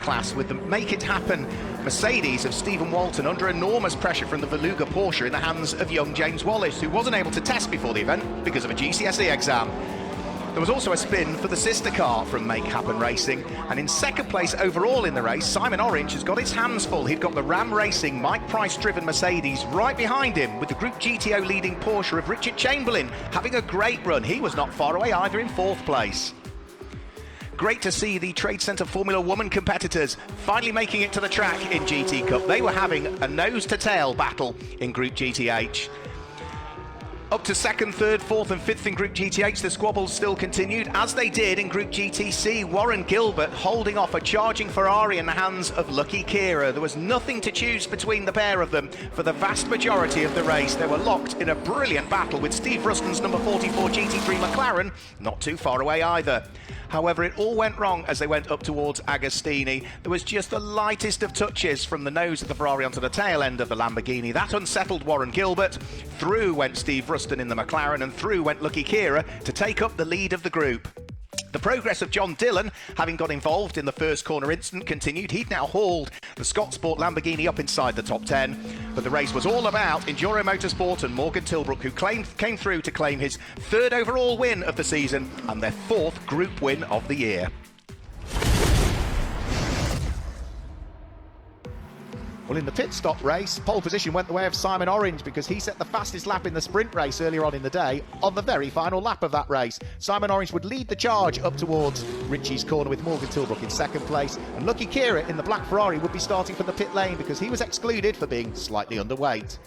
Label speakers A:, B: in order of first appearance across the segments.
A: class with the Make It Happen Mercedes of Stephen Oulton under enormous pressure from the Beluga Porsche in the hands of young James Wallace, who wasn't able to test before the event because of a GCSE exam. There was also a spin for the sister car from Make Happen Racing, and in second place overall in the race, Simon Orange has got his hands full. He'd got the Ram Racing Mike Price-driven Mercedes right behind him, with the Group GTO leading Porsche of Richard Chamberlain having a great run. He was not far away either in fourth place. Great to see the Trade Centre Formula Woman competitors finally making it to the track in GT Cup. They were having a nose-to-tail battle in Group GTH. Up to second, third, fourth and fifth in Group GTH, the squabbles still continued, as they did in Group GTC. Warren Gilbert holding off a charging Ferrari in the hands of Lucky Kira. There was nothing to choose between the pair of them for the vast majority of the race. They were locked in a brilliant battle, with Steve Ruston's number 44 GT3 McLaren not too far away either. However, it all went wrong as they went up towards Agostini. There was just the lightest of touches from the nose of the Ferrari onto the tail end of the Lamborghini. That unsettled Warren Gilbert. Through went Steve Ruston in the McLaren, and through went Lucky Kira to take up the lead of the group. The progress of John Dillon, having got involved in the first corner incident, continued. He'd now hauled the Scott Sport Lamborghini up inside the top 10, but the race was all about Enduro Motorsport and Morgan Tilbrook, who came through to claim his third overall win of the season and their fourth group win of the year. Well, in the pit stop race, pole position went the way of Simon Orange because he set the fastest lap in the sprint race earlier on in the day on the very final lap of that race. Simon Orange would lead the charge up towards Ritchie's corner with Morgan Tilbrook in second place, and Lucky Kira in the black Ferrari would be starting from the pit lane because he was excluded for being slightly underweight.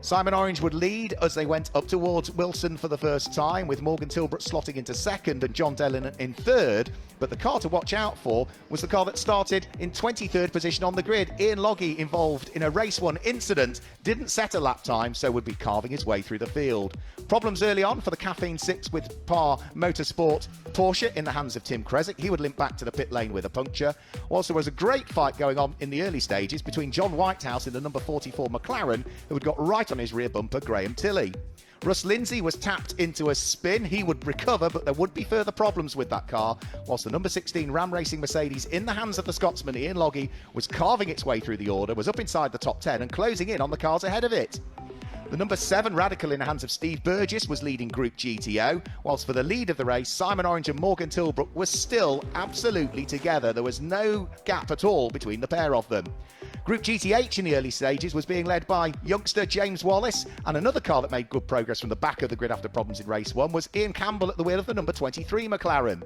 A: Simon Orange would lead as they went up towards Wilson for the first time, with Morgan Tilbrook slotting into second and John Dillon in third. But the car to watch out for was the car that started in 23rd position on the grid. Ian Logie, involved in a race one incident, didn't set a lap time, so would be carving his way through the field. Problems early on for the Caffeine 6 with Par Motorsport Porsche in the hands of Tim Kresick. He would limp back to the pit lane with a puncture. Also, there was a great fight going on in the early stages between John Whitehouse in the number 44 McLaren, who had got right on his rear bumper, Graham Tilley. Russ Lindsay was tapped into a spin. He would recover, but there would be further problems with that car, whilst the number 16 Ram Racing Mercedes in the hands of the Scotsman Ian Logie was carving its way through the order, was up inside the top 10 and closing in on the cars ahead of it. The number 7 Radical in the hands of Steve Burgess was leading Group GTO, whilst for the lead of the race, Simon Orange and Morgan Tilbrook were still absolutely together. There was no gap at all between the pair of them. Group GTH in the early stages was being led by youngster James Wallace, and another car that made good progress from the back of the grid after problems in race 1 was Ian Campbell at the wheel of the number 23 McLaren.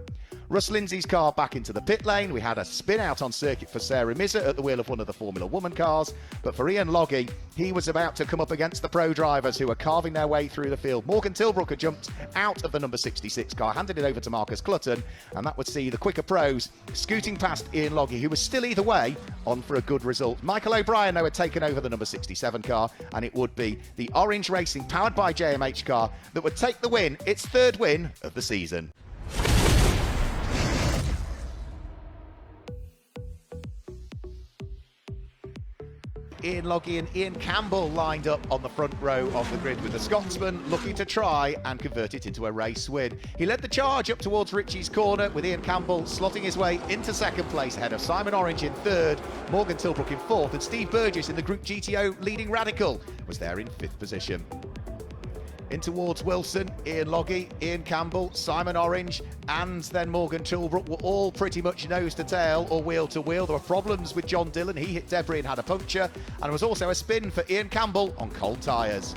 A: Russ Lindsay's car back into the pit lane. We had a spin out on circuit for Sarah Mizza at the wheel of one of the Formula Woman cars, but for Ian Logie, he was about to come up against the pro drivers who were carving their way through the field. Morgan Tilbrook had jumped out of the number 66 car, handed it over to Marcus Clutton, and that would see the quicker pros scooting past Ian Logie, who was still either way on for a good result. Michael O'Brien, though, had taken over the number 67 car, and it would be the Orange Racing powered by JMH car that would take the win, its third win of the season. Ian Logie and Ian Campbell lined up on the front row of the grid, with the Scotsman looking to try and convert it into a race win. He led the charge up towards Ritchie's corner, with Ian Campbell slotting his way into second place ahead of Simon Orange in third, Morgan Tilbrook in fourth, and Steve Burgess in the Group GTO leading Radical was there in fifth position. In towards Wilson, Ian Logie, Ian Campbell, Simon Orange and then Morgan Tilbrook were all pretty much nose to tail or wheel to wheel. There were problems with John Dillon. He hit debris and had a puncture, and there was also a spin for Ian Campbell on cold tyres.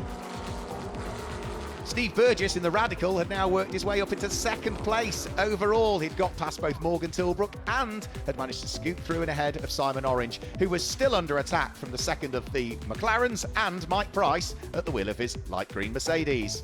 A: Steve Burgess in the Radical had now worked his way up into second place overall. He'd got past both Morgan Tilbrook and had managed to scoot through and ahead of Simon Orange, who was still under attack from the second of the McLarens and Mike Price at the wheel of his light green Mercedes.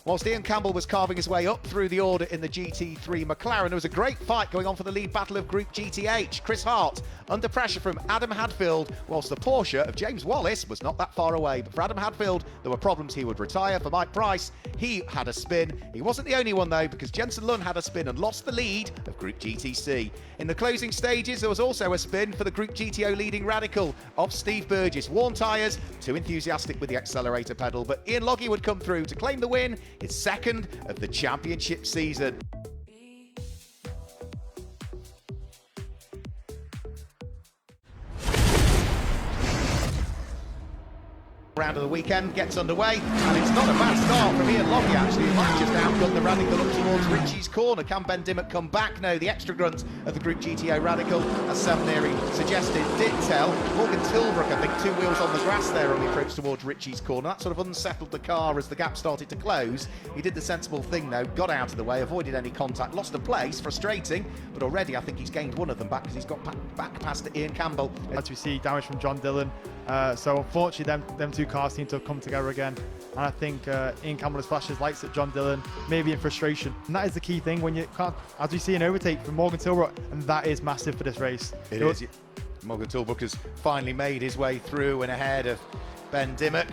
A: Whilst Ian Campbell was carving his way up through the order in the GT3 McLaren, there was a great fight going on for the lead battle of Group GTH. Chris Hart under pressure from Adam Hadfield, whilst the Porsche of James Wallace was not that far away. But for Adam Hadfield, there were problems. He would retire. For Mike Price, he had a spin. He wasn't the only one, though, because Jensen Lund had a spin and lost the lead of Group GTC. In the closing stages, there was also a spin for the Group GTO leading Radical of Steve Burgess. Worn tyres, too enthusiastic with the accelerator pedal, but Ian Logie would come through to claim the win, his second of the championship season. Round of the weekend gets underway, and it's not a bad start from Ian Logie actually. He might just outgun the Radical up towards Richie's corner. Can Ben Dimmock come back? No, the extra grunt of the Group GTO Radical, as Sam Neary suggested, did tell. Morgan Tilbrook, I think, 2 wheels on the grass there on the approach towards Richie's corner. That sort of unsettled the car as the gap started to close. He did the sensible thing though, got out of the way, avoided any contact, lost a place, frustrating, but already I think he's gained one of them back because he's got back past Ian Campbell.
B: As we see, damage from John Dillon. So unfortunately them two cars seem to have come together again, and I think Ian Campbell has flashed his lights at John Dillon, maybe in frustration, and that is the key thing when you can't, as we see an overtake from Morgan Tilbrook, and that is massive for this race.
A: It is. Morgan Tilbrook has finally made his way through and ahead of Ben Dimmock.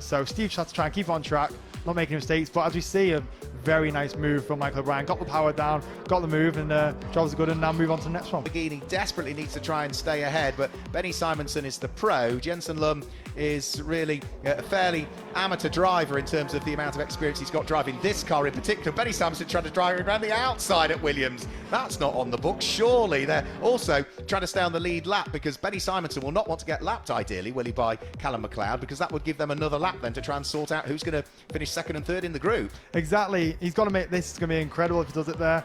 B: So Steve just had to try and keep on track, not making mistakes, but as we see, a very nice move from Michael O'Brien, got the power down, got the move, and jobs are good, and now move on to the next one.
A: Lamborghini desperately needs to try and stay ahead, but Benny Simonson is the pro. Jensen Lum is really a fairly amateur driver in terms of the amount of experience he's got driving this car in particular. Benny Simonson tried to drive around the outside at Williams. That's not on the books, surely. They're also trying to stay on the lead lap because Benny Simonson will not want to get lapped, ideally, will he, by Callum McLeod, because that would give them another lap then to try and sort out who's going to finish second and third in the group.
B: Exactly. He's got to make this, is going to be incredible if he does it there.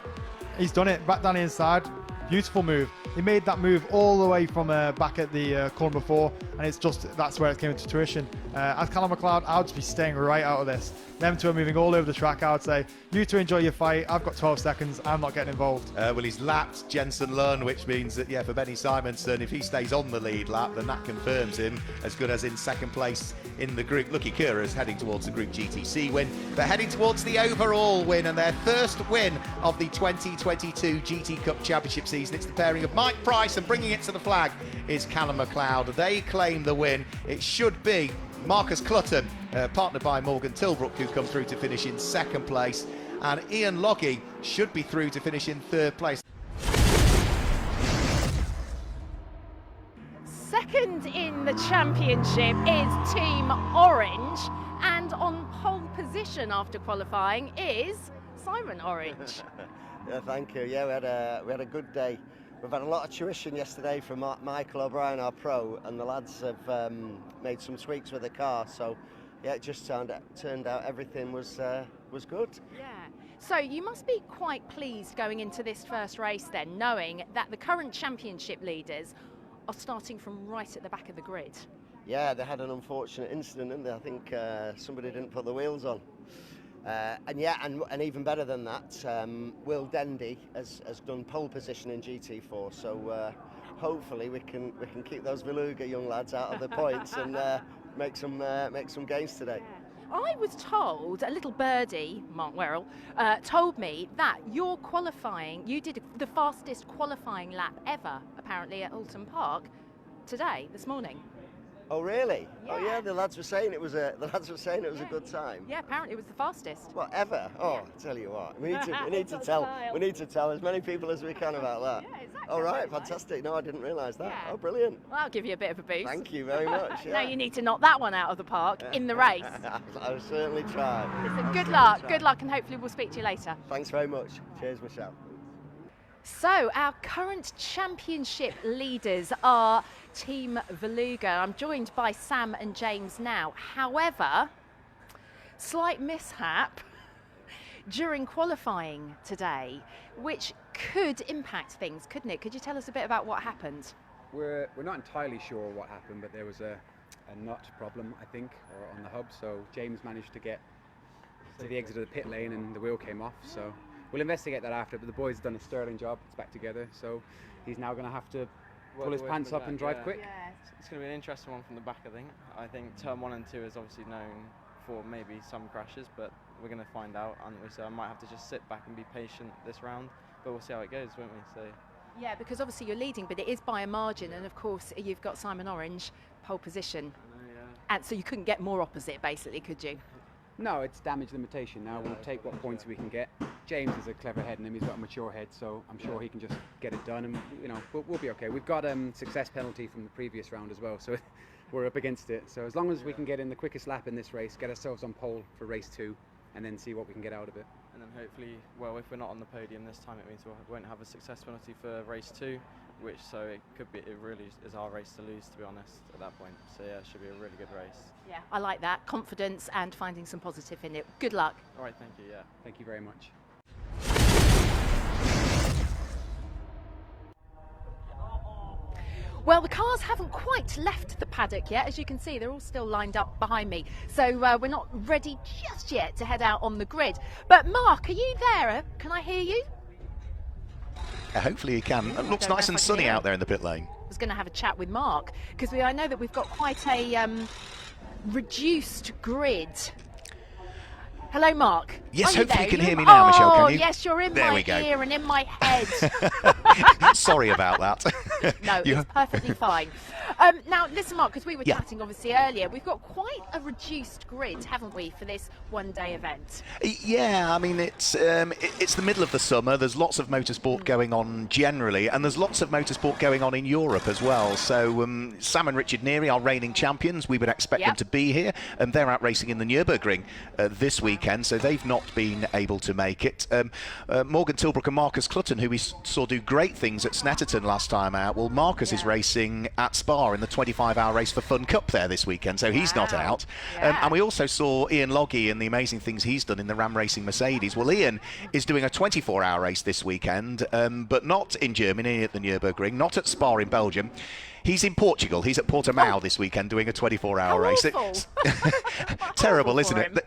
B: He's done it, back down the inside. Beautiful move. He made that move all the way from back at the corner before, and it's just, that's where it came into fruition. As Callum McLeod, I would just be staying right out of this. Them two are moving all over the track. I would say, you two enjoy your fight. I've got 12 seconds. I'm not getting involved.
A: Well, he's lapped Jensen Lund, which means that, yeah, for Benny Simonson, if he stays on the lead lap, then that confirms him as good as in second place in the group. Lucky Kura's heading towards the Group GTC win. They're heading towards the overall win and their first win of the 2022 GT Cup Championship season. It's the pairing of Mike Price, and bringing it to the flag is Callum McLeod. They claim the win. It should be Marcus Clutton, partnered by Morgan Tilbrook, who come through to finish in second place, and Ian Logie should be through to finish in third place.
C: Second in the championship is Team Orange, and on pole position after qualifying is Simon Orange.
D: Yeah, thank you. Yeah, we had a good day. We've had a lot of tuition yesterday from Michael O'Brien, our pro, and the lads have made some tweaks with the car. So, yeah, it just turned out everything was good.
C: Yeah. So you must be quite pleased going into this first race then, knowing that the current championship leaders are starting from right at the back of the grid.
D: Yeah, they had an unfortunate incident, didn't they? I think somebody didn't put the wheels on. And even better than that, Will Dendy has done pole position in GT4, so hopefully we can keep those Beluga young lads out of the points and make some gains today.
C: I was told, a little birdie, Mark Werrell, told me that your qualifying, you did the fastest qualifying lap ever, apparently at Oulton Park today, this morning.
D: Oh really?
C: Yeah.
D: Oh yeah, the lads were saying it was a good time.
C: Yeah, apparently it was the fastest.
D: What, ever? Oh,
C: Yeah.
D: I tell you what, we need to tell as many people as we can about that.
C: Yeah, exactly.
D: All right, fantastic. No, I didn't realise that.
C: Yeah.
D: Oh, brilliant.
C: Well, I'll give you a bit of a boost.
D: Thank you very much. Yeah.
C: Now you need to knock that one out of the park in the race.
D: I'll certainly try.
C: Listen, good luck, and hopefully we'll speak to you later.
D: Thanks very much. Cheers, Michelle.
C: So our current championship leaders are Team Beluga. I'm joined by Sam and James now. However, slight mishap during qualifying today, which could impact things, couldn't it? Could you tell us a bit about what happened?
E: We're not entirely sure what happened, but there was a nut problem, I think, or on the hub. So James managed to get to the exit of the pit lane and the wheel came off. So we'll investigate that after, but the boys have done a sterling job. It's back together, so he's now going to have to pull his pants up and drive quick.
F: It's going to be an interesting one from the back, I think. I think turn 1 and 2 is obviously known for maybe some crashes, but we're going to find out, aren't we? So I might have to just sit back and be patient this round, but we'll see how it goes, won't we? So.
C: Yeah, because obviously you're leading, but it is by a margin, and of course you've got Simon Orange pole position. And so you couldn't get more opposite, basically, could you?
E: No, it's damage limitation. Now we'll take what points we can get. James is a clever head in him. He's got a mature head, so I'm sure he can just get it done, and we'll be okay. We've got success penalty from the previous round as well, so we're up against it. So as long as we can get in the quickest lap in this race, get ourselves on pole for race 2, and then see what we can get out of it.
F: And then hopefully, well, if we're not on the podium this time, it means we won't have a success penalty for race 2. so it could be, it really is our race to lose, to be honest, at that point. So yeah, it should be a really good race.
C: Yeah, I like that. Confidence and finding some positive in it. Good luck.
F: All right, thank you. Yeah.
E: Thank you very much.
C: Well, the cars haven't quite left the paddock yet. As you can see, they're all still lined up behind me. So we're not ready just yet to head out on the grid. But Mark, are you there? Can I hear you?
A: Hopefully you can. It looks
C: Don't know
A: nice
C: if
A: and
C: I can
A: sunny
C: hear
A: out
C: him.
A: there in the pit lane.
C: I was going to have a chat with Mark because I know that we've got quite a reduced grid. Hello, Mark.
A: Yes,
C: Are you
A: hopefully
C: there?
A: you can
C: Are
A: hear me now, Michelle, can you?
C: Yes, you're in
A: There
C: my
A: we go.
C: ear and in my head.
A: Sorry about that.
C: No,
A: You-
C: it's perfectly fine. Now, listen, Mark, because we were
A: Yeah.
C: chatting obviously earlier, we've got quite a reduced grid, haven't we, for this one-day event?
A: Yeah, I mean, it's the middle of the summer. There's lots of motorsport going on generally, and there's lots of motorsport going on in Europe as well. So Sam and Richard Neary are reigning champions. We would expect them
C: Yep.
A: to be here, and they're out racing in the Nürburgring this weekend, so they've not been able to make it. Morgan Tilbrook and Marcus Clutton, who we saw do great things at Snetterton last time out, well, Marcus is
C: Yeah.
A: racing at Spa in the 25-hour race for Fun Cup there this weekend, so he's not
C: Wow.
A: out.
C: Yeah.
A: And we also saw Ian Loggy and the amazing things he's done in the Ram Racing Mercedes. Well, Ian is doing a 24-hour race this weekend, but not in Germany at the Nürburgring, not at Spa in Belgium. He's in Portugal. He's at Portimao this weekend doing a 24-hour
C: How
A: race.
C: awful.
A: Terrible,
C: Horrible
A: isn't
C: for
A: it?
C: him.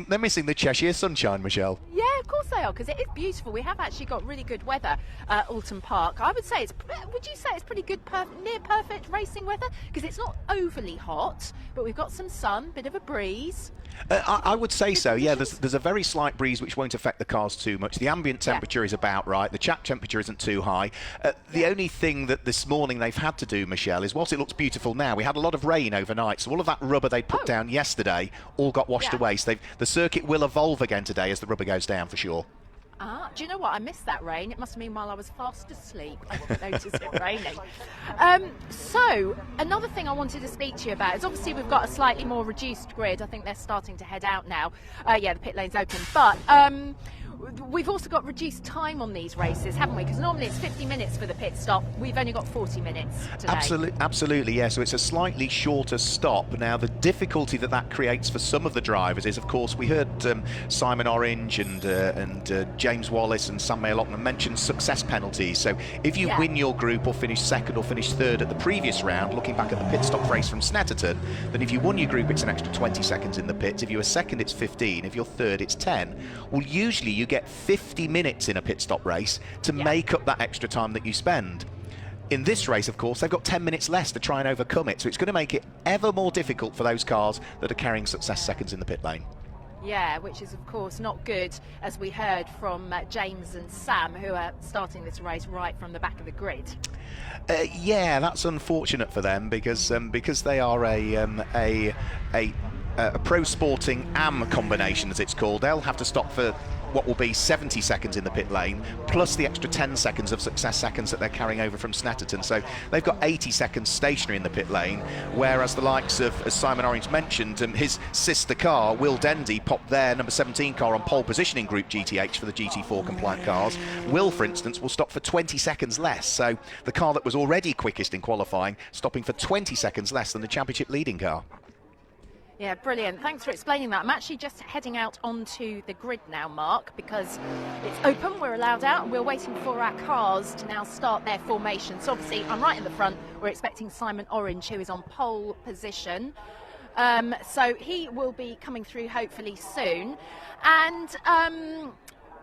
A: They're missing the Cheshire sunshine, Michelle.
C: Yeah, of course they are, because it is beautiful. We have actually got really good weather at Oulton Park. I would say would you say it's pretty good, near perfect racing weather? Because it's not overly hot, but we've got some sun, bit of a breeze.
A: I would say so, yeah. There's a very slight breeze which won't affect the cars too much. The ambient temperature is about right. The chat temperature isn't too high. The only thing that this morning they've had to do, Michelle, is whilst it looks beautiful now, we had a lot of rain overnight, so all of that rubber they put down yesterday all got washed
C: Yeah.
A: away. So the circuit will evolve again today as the rubber goes down for sure.
C: Do you know what? I missed that rain. It must have been while I was fast asleep. I didn't notice it raining. So, another thing I wanted to speak to you about is obviously we've got a slightly more reduced grid. I think they're starting to head out now. Yeah, the pit lane's open. But we've also got reduced time on these races, haven't we? Because normally it's 50 minutes for the pit stop. We've only got 40 minutes today.
A: Absolutely, yeah. So it's a slightly shorter stop. Now, the difficulty that creates for some of the drivers is, of course, we heard Simon Orange and James Wallace and Sam Mayer-Lockman mention success penalties. So if you win your group or finish second or finish third at the previous round, looking back at the pit stop race from Snetterton, then if you won your group, it's an extra 20 seconds in the pits. If you were second, it's 15. If you're third, it's 10. Well, usually you get 50 minutes in a pit stop race to make up that extra time that you spend. In this race, of course, they've got 10 minutes less to try and overcome it, so it's going to make it ever more difficult for those cars that are carrying success seconds in the pit lane.
C: Yeah, which is of course not good, as we heard from James and Sam, who are starting this race right from the back of the grid.
A: Yeah, that's unfortunate for them because they are a pro sporting AM combination, as it's called. They'll have to stop for what will be 70 seconds in the pit lane, plus the extra 10 seconds of success seconds that they're carrying over from Snetterton. So they've got 80 seconds stationary in the pit lane, whereas the likes of, as Simon Orange mentioned, his sister car, Will Dendy, popped their number 17 car on pole position in Group GTH for the GT4 compliant cars. Will, for instance, will stop for 20 seconds less. So the car that was already quickest in qualifying, stopping for 20 seconds less than the championship leading car.
C: Yeah, brilliant. Thanks for explaining that. I'm actually just heading out onto the grid now, Mark, because it's open, we're allowed out, and we're waiting for our cars to now start their formation. So obviously, I'm right in the front. We're expecting Simon Orange, who is on pole position. So he will be coming through hopefully soon. And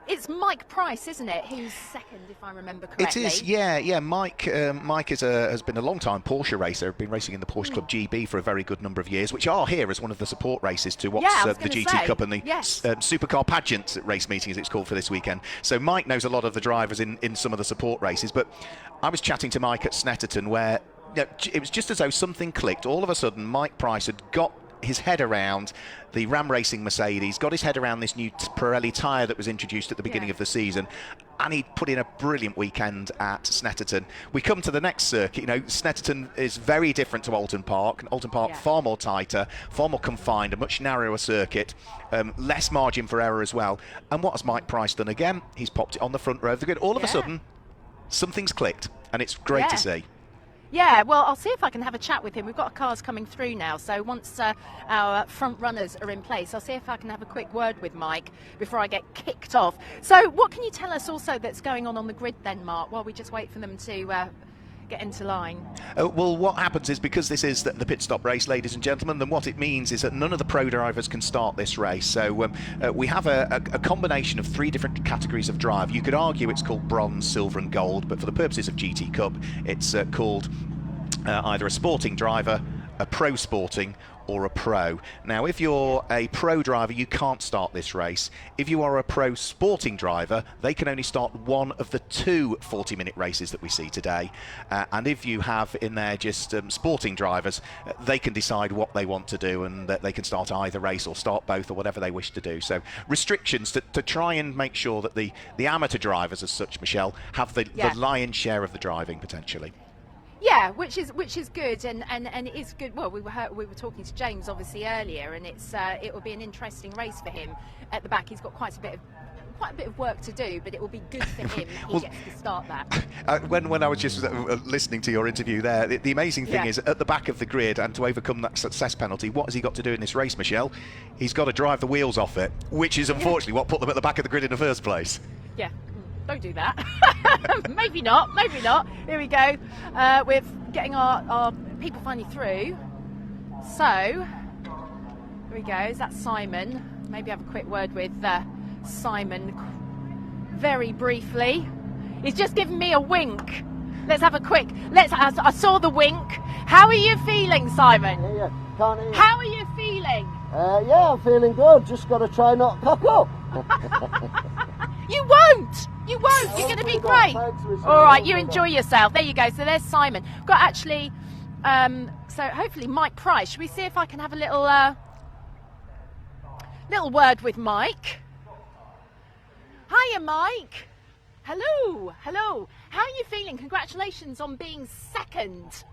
C: it's Mike Price, isn't it, who's second, if I remember correctly?
A: It is, yeah. Mike has been a long-time Porsche racer, been racing in the Porsche Club GB for a very good number of years, which are here as one of the support races to what's the GT Cup and the Supercar Pageant race meeting, as it's called, for this weekend. So Mike knows a lot of the drivers in some of the support races, but I was chatting to Mike at Snetterton where it was just as though something clicked. All of a sudden, Mike Price had got his head around the Ram Racing Mercedes, got his head around this new Pirelli tyre that was introduced at the beginning of the season, and he put in a brilliant weekend at Snetterton. We come to the next circuit. Snetterton is very different to Oulton Park. Oulton Park far more tighter, far more confined, a much narrower circuit, less margin for error as well. And what has Mike Price done again? He's popped it on the front row of the grid. All of a sudden, something's clicked. and it's great to see.
C: Yeah, well, I'll see if I can have a chat with him. We've got cars coming through now, so once our front runners are in place, I'll see if I can have a quick word with Mike before I get kicked off. So what can you tell us also that's going on the grid then, Mark, while we just wait for them to get into line?
A: Well, what happens is, because this is the pit stop race, ladies and gentlemen, then what it means is that none of the pro drivers can start this race. So we have a combination of 3 different categories of drive. You could argue it's called bronze, silver and gold, but for the purposes of GT Cup, it's called either a sporting driver, a pro sporting, or a pro. Now, if you're a pro driver, you can't start this race. If you are a pro sporting driver, they can only start one of the 2 40-minute races that we see today. And if you have in there just sporting drivers, they can decide what they want to do, and that they can start either race or start both or whatever they wish to do. So restrictions to try and make sure that the amateur drivers as such, Michelle, have the lion's share of the driving potentially.
C: Yeah, which is good, and it is good. Well, we were talking to James obviously earlier, and it will be an interesting race for him at the back. He's got quite a bit of work to do, but it will be good for him. He gets to start that.
A: When I was just listening to your interview there, the amazing thing is at the back of the grid, and to overcome that success penalty, what has he got to do in this race, Michelle? He's got to drive the wheels off it, which is unfortunately what put them at the back of the grid in the first place.
C: Yeah. Don't do that. Maybe not. Here we go. We're getting our people finally through. So, here we go. Is that Simon? Maybe have a quick word with Simon very briefly. He's just given me a wink. Let's have a quick... I saw the wink. How are you feeling, Simon?
D: Yeah, can't hear you.
C: How are you feeling?
D: Yeah, I'm feeling good. Just got to try not cock up.
C: You won't. You're going to be great. All right, you enjoy yourself. There you go. So there's Simon. Got actually, so hopefully Mike Price. Should we see if I can have a little word with Mike? Hiya, Mike. Hello. How are you feeling? Congratulations on being second.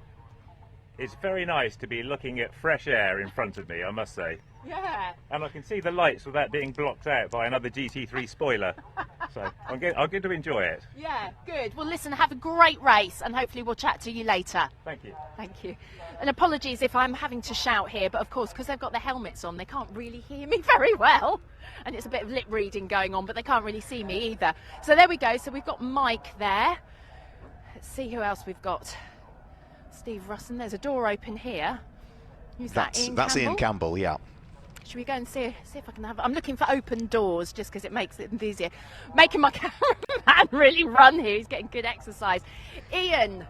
G: It's very nice to be looking at fresh air in front of me, I must say.
C: Yeah.
G: And I can see the lights without being blocked out by another GT3 spoiler. So I'm going to enjoy it.
C: Yeah, good. Well, listen, have a great race, and hopefully we'll chat to you later.
G: Thank you.
C: Thank you. And apologies if I'm having to shout here, but of course, because they've got the helmets on, they can't really hear me very well. And it's a bit of lip reading going on, but they can't really see me either. So there we go. So we've got Mike there. Let's see who else we've got. Steve Russon. There's a door open here. Who's that? Ian
A: That's
C: Campbell?
A: Ian Campbell, yeah.
C: Should we go and see if I can have... I'm looking for open doors just because it makes it easier. Making my cameraman really run here. He's getting good exercise. Ian,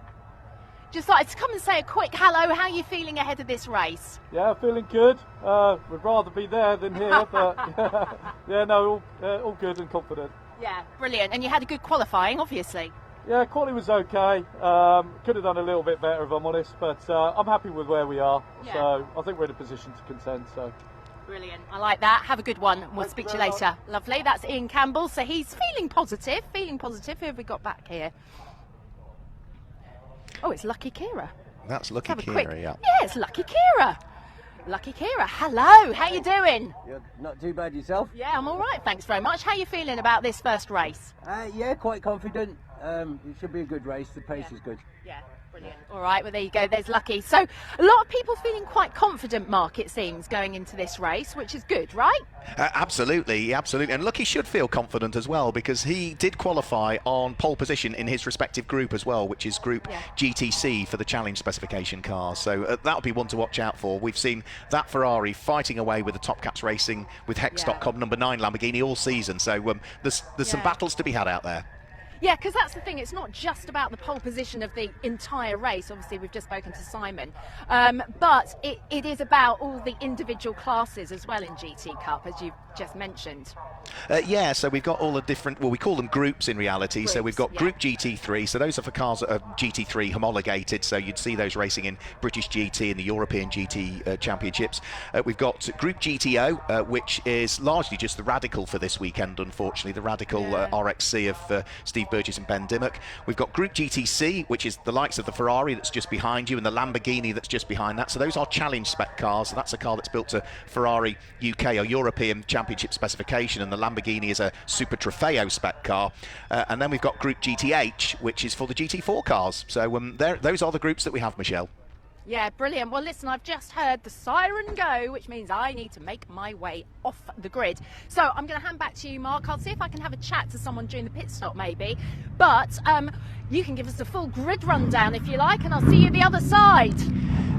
C: just like to come and say a quick hello. How are you feeling ahead of this race?
H: Yeah, feeling good. Would rather be there than here, but yeah, no, all good and confident.
C: Yeah, brilliant. And you had a good qualifying, obviously.
H: Yeah, quality was okay. Could have done a little bit better if I'm honest, but I'm happy with where we are.
C: Yeah.
H: So I think we're in a position to contend. So.
C: Brilliant. I like that. Have a good one. We'll speak to you later. Lovely. That's Ian Campbell. So he's feeling positive. Who have we got back here? Oh, it's Lucky Kira.
A: That's Lucky
C: Let's have
A: Kira,
C: a quick...
A: yeah.
C: Yeah, it's Lucky Kira. Lucky Kira. Hello. How you doing?
I: You're not too bad yourself?
C: Yeah, I'm all right. Thanks very much. How are you feeling about this first race?
I: Yeah, quite confident. It should be a good race. The pace is good.
C: Yeah. Brilliant. All right, well, there you go. There's Lucky. So a lot of people feeling quite confident, Mark, it seems, going into this race, which is good, right?
A: Absolutely. And Lucky should feel confident as well, because he did qualify on pole position in his respective group as well, which is Group GTC for the Challenge specification cars. So that'll be one to watch out for. We've seen that Ferrari fighting away with the Top Cats Racing with Hex.com number 9 Lamborghini all season. So there's some battles to be had out there.
C: Yeah, because that's the thing. It's not just about the pole position of the entire race. Obviously, we've just spoken to Simon. But it is about all the individual classes as well in GT Cup, as you've just mentioned.
A: Yeah, so we've got all the different, well, we call them groups in reality.
C: Groups,
A: so we've got Group GT3, so those are for cars that are GT3 homologated, so you'd see those racing in British GT and the European GT Championships. We've got Group GTO, which is largely just the Radical for this weekend, unfortunately, the Radical RXC of Steve Burgess and Ben Dimmock. We've got Group GTC, which is the likes of the Ferrari that's just behind you and the Lamborghini that's just behind that. So those are challenge spec cars. So that's a car that's built to Ferrari UK or European Championship championship specification, and the Lamborghini is a Super Trofeo spec car. And then we've got Group GTH, which is for the GT4 cars. So those are the groups that we have, Michelle.
C: Yeah, brilliant. Well, listen, I've just heard the siren go, which means I need to make my way off the grid. So I'm going to hand back to you, Mark. I'll see if I can have a chat to someone during the pit stop, maybe. But you can give us a full grid rundown if you like, and I'll see you the other side.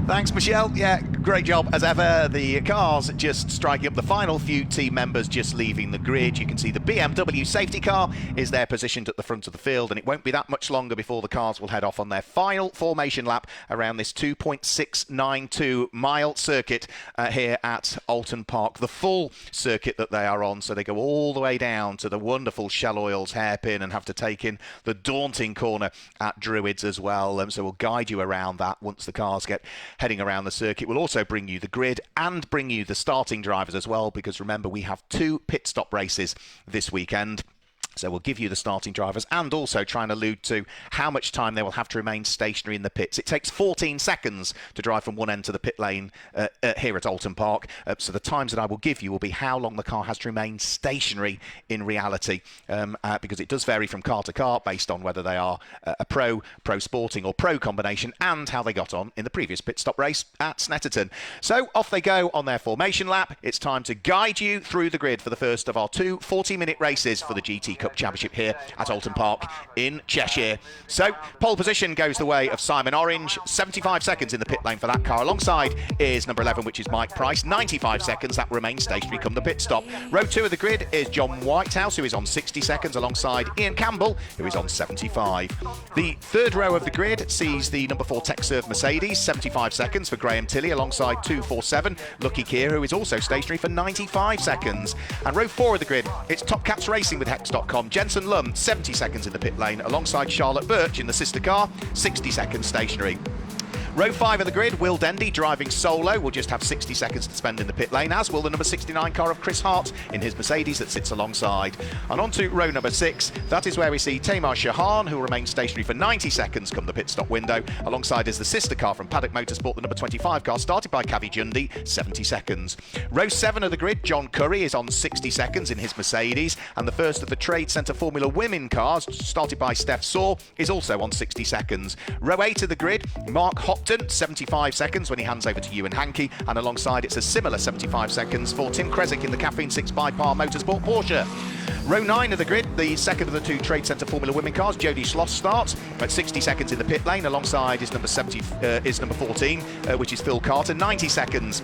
A: Thanks, Michelle. Yeah, great job as ever. The cars just striking up, the final few team members just leaving the grid. You can see the BMW safety car is there positioned at the front of the field, and it won't be that much longer before the cars will head off on their final formation lap around this 2.692 mile circuit here at Oulton Park, the full circuit that they are on. So they go all the way down to the wonderful Shell Oils hairpin and have to take in the daunting corner at Druids as well. So we'll guide you around that once the cars get heading around the circuit. We'll also bring you the grid and bring you the starting drivers as well, because remember, we have 2 pit stop races this weekend. So we'll give you the starting drivers and also try and allude to how much time they will have to remain stationary in the pits. It takes 14 seconds to drive from one end to the pit lane here at Oulton Park. So the times that I will give you will be how long the car has to remain stationary in reality, because it does vary from car to car based on whether they are a pro sporting or pro combination, and how they got on in the previous pit stop race at Snetterton. So off they go on their formation lap. It's time to guide you through the grid for the first of our 2 40-minute races for the GT Cup Championship here at Oulton Park in Cheshire. So pole position goes the way of Simon Orange, 75 seconds in the pit lane for that car. Alongside is number 11, which is Mike Price, 95 seconds. That remains stationary come the pit stop. Row 2 of the grid is John Whitehouse, who is on 60 seconds, alongside Ian Campbell, who is on 75. The third row of the grid sees the number 4 Texserve Mercedes, 75 seconds for Graham Tilley, alongside 247 Lucky Keir, who is also stationary for 95 seconds. And row 4 of the grid, it's Top Cats Racing with Hex.com. Jensen Lum, 70 seconds in the pit lane, alongside Charlotte Birch in the sister car, 60 seconds stationary. Row 5 of the grid, Will Dendy driving solo, will just have 60 seconds to spend in the pit lane, as will the number 69 car of Chris Hart in his Mercedes that sits alongside. And on to row number 6, that is where we see Tamar Shahan, who will remain stationary for 90 seconds come the pit stop window. Alongside is the sister car from Paddock Motorsport, the number 25 car, started by Kavi Jundi, 70 seconds. Row 7 of the grid, John Curry is on 60 seconds in his Mercedes, and the first of the Trade Centre Formula Women cars, started by Steph Saw, is also on 60 seconds. Row 8 of the grid, Mark Hopton, 75 seconds when he hands over to Ewan Hankey, and alongside it's a similar 75 seconds for Tim Kresick in the Caffeine 6 by Par Motorsport Porsche. Row 9 of the grid, the second of the 2 Trade Centre Formula Women cars, Jodie Schloss starts at 60 seconds in the pit lane. Alongside is number 14, which is Phil Carter, 90 seconds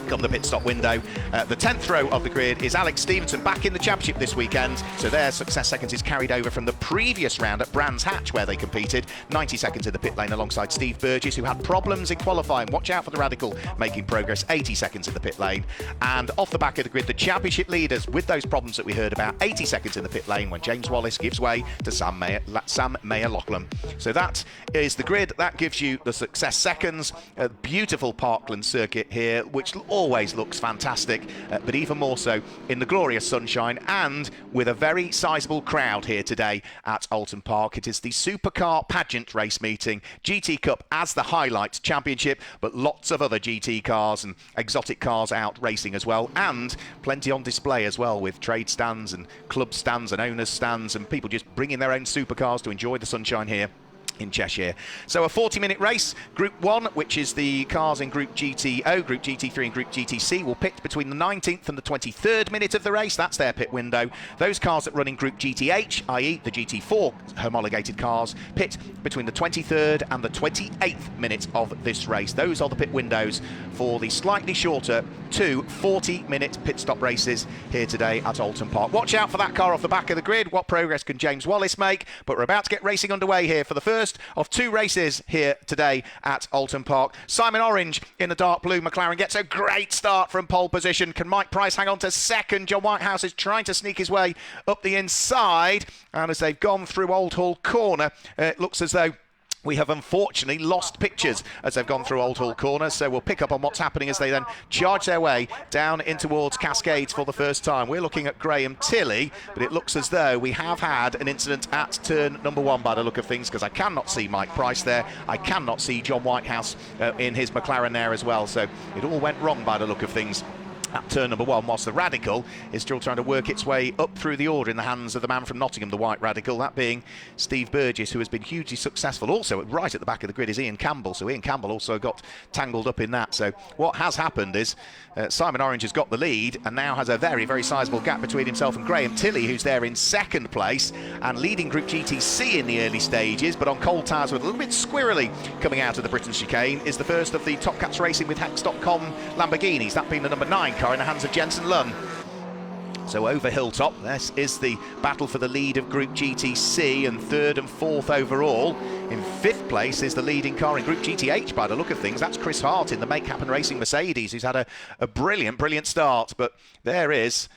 A: come the pit stop window. The 10th row of the grid is Alex Stevenson, back in the championship this weekend, so their success seconds is carried over from the previous round at Brands Hatch where they competed. 90 seconds in the pit lane alongside Steve Burgess, who had problems in qualifying. Watch out for the Radical making progress, 80 seconds in the pit lane. And off the back of the grid, the championship leaders with those problems that we heard about, 80 seconds in the pit lane when James Wallace gives way to Sam Mayer-Lachlan. So that is the grid. That gives you the success seconds. A beautiful Parkland circuit here, which always looks fantastic, but even more so in the glorious sunshine and with a very sizable crowd here today at Oulton Park. It is the Supercar Pageant race meeting, GT Cup as the highlight championship, but lots of other GT cars and exotic cars out racing as well, and plenty on display as well, with trade stands and club stands and owners stands and people just bringing their own supercars to enjoy the sunshine here in Cheshire. So a 40-minute race. Group 1, which is the cars in Group GTO, Group GT3 and Group GTC, will pit between the 19th and the 23rd minute of the race. That's their pit window. Those cars that run in Group GTH, i.e. the GT4 homologated cars, pit between the 23rd and the 28th minute of this race. Those are the pit windows for the slightly shorter 2 40-minute pit stop races here today at Oulton Park. Watch out for that car off the back of the grid. What progress can James Wallace make? But we're about to get racing underway here for the first of 2 races here today at Oulton Park. Simon Orange in the dark blue McLaren gets a great start from pole position. Can Mike Price hang on to second? John Whitehouse is trying to sneak his way up the inside, and as they've gone through Old Hall Corner, it looks as though we have unfortunately lost pictures as they've gone through Old Hall Corner, so we'll pick up on what's happening as they then charge their way down in towards Cascades for the first time. We're looking at Graham Tilley, but it looks as though we have had an incident at turn number 1 by the look of things, because I cannot see Mike Price there. I cannot see John Whitehouse in his McLaren there as well, so it all went wrong by the look of things at turn number 1, whilst the Radical is still trying to work its way up through the order in the hands of the man from Nottingham, the White Radical, that being Steve Burgess, who has been hugely successful. Also, right at the back of the grid is Ian Campbell, so Ian Campbell also got tangled up in that. So what has happened is Simon Orange has got the lead and now has a very, very sizable gap between himself and Graham Tilley, who's there in second place and leading Group GTC in the early stages, but on cold tires with a little bit squirrely coming out of the Britain's chicane is the first of the Top Cats Racing with Hex.com Lamborghinis, that being the number 9 car in the hands of Jensen Lunn. So over Hilltop, this is the battle for the lead of Group GTC, and 3rd and 4th overall. In 5th place is the leading car in Group GTH by the look of things. That's Chris Hart in the Make Happen Racing Mercedes, who's had a brilliant start. But there is,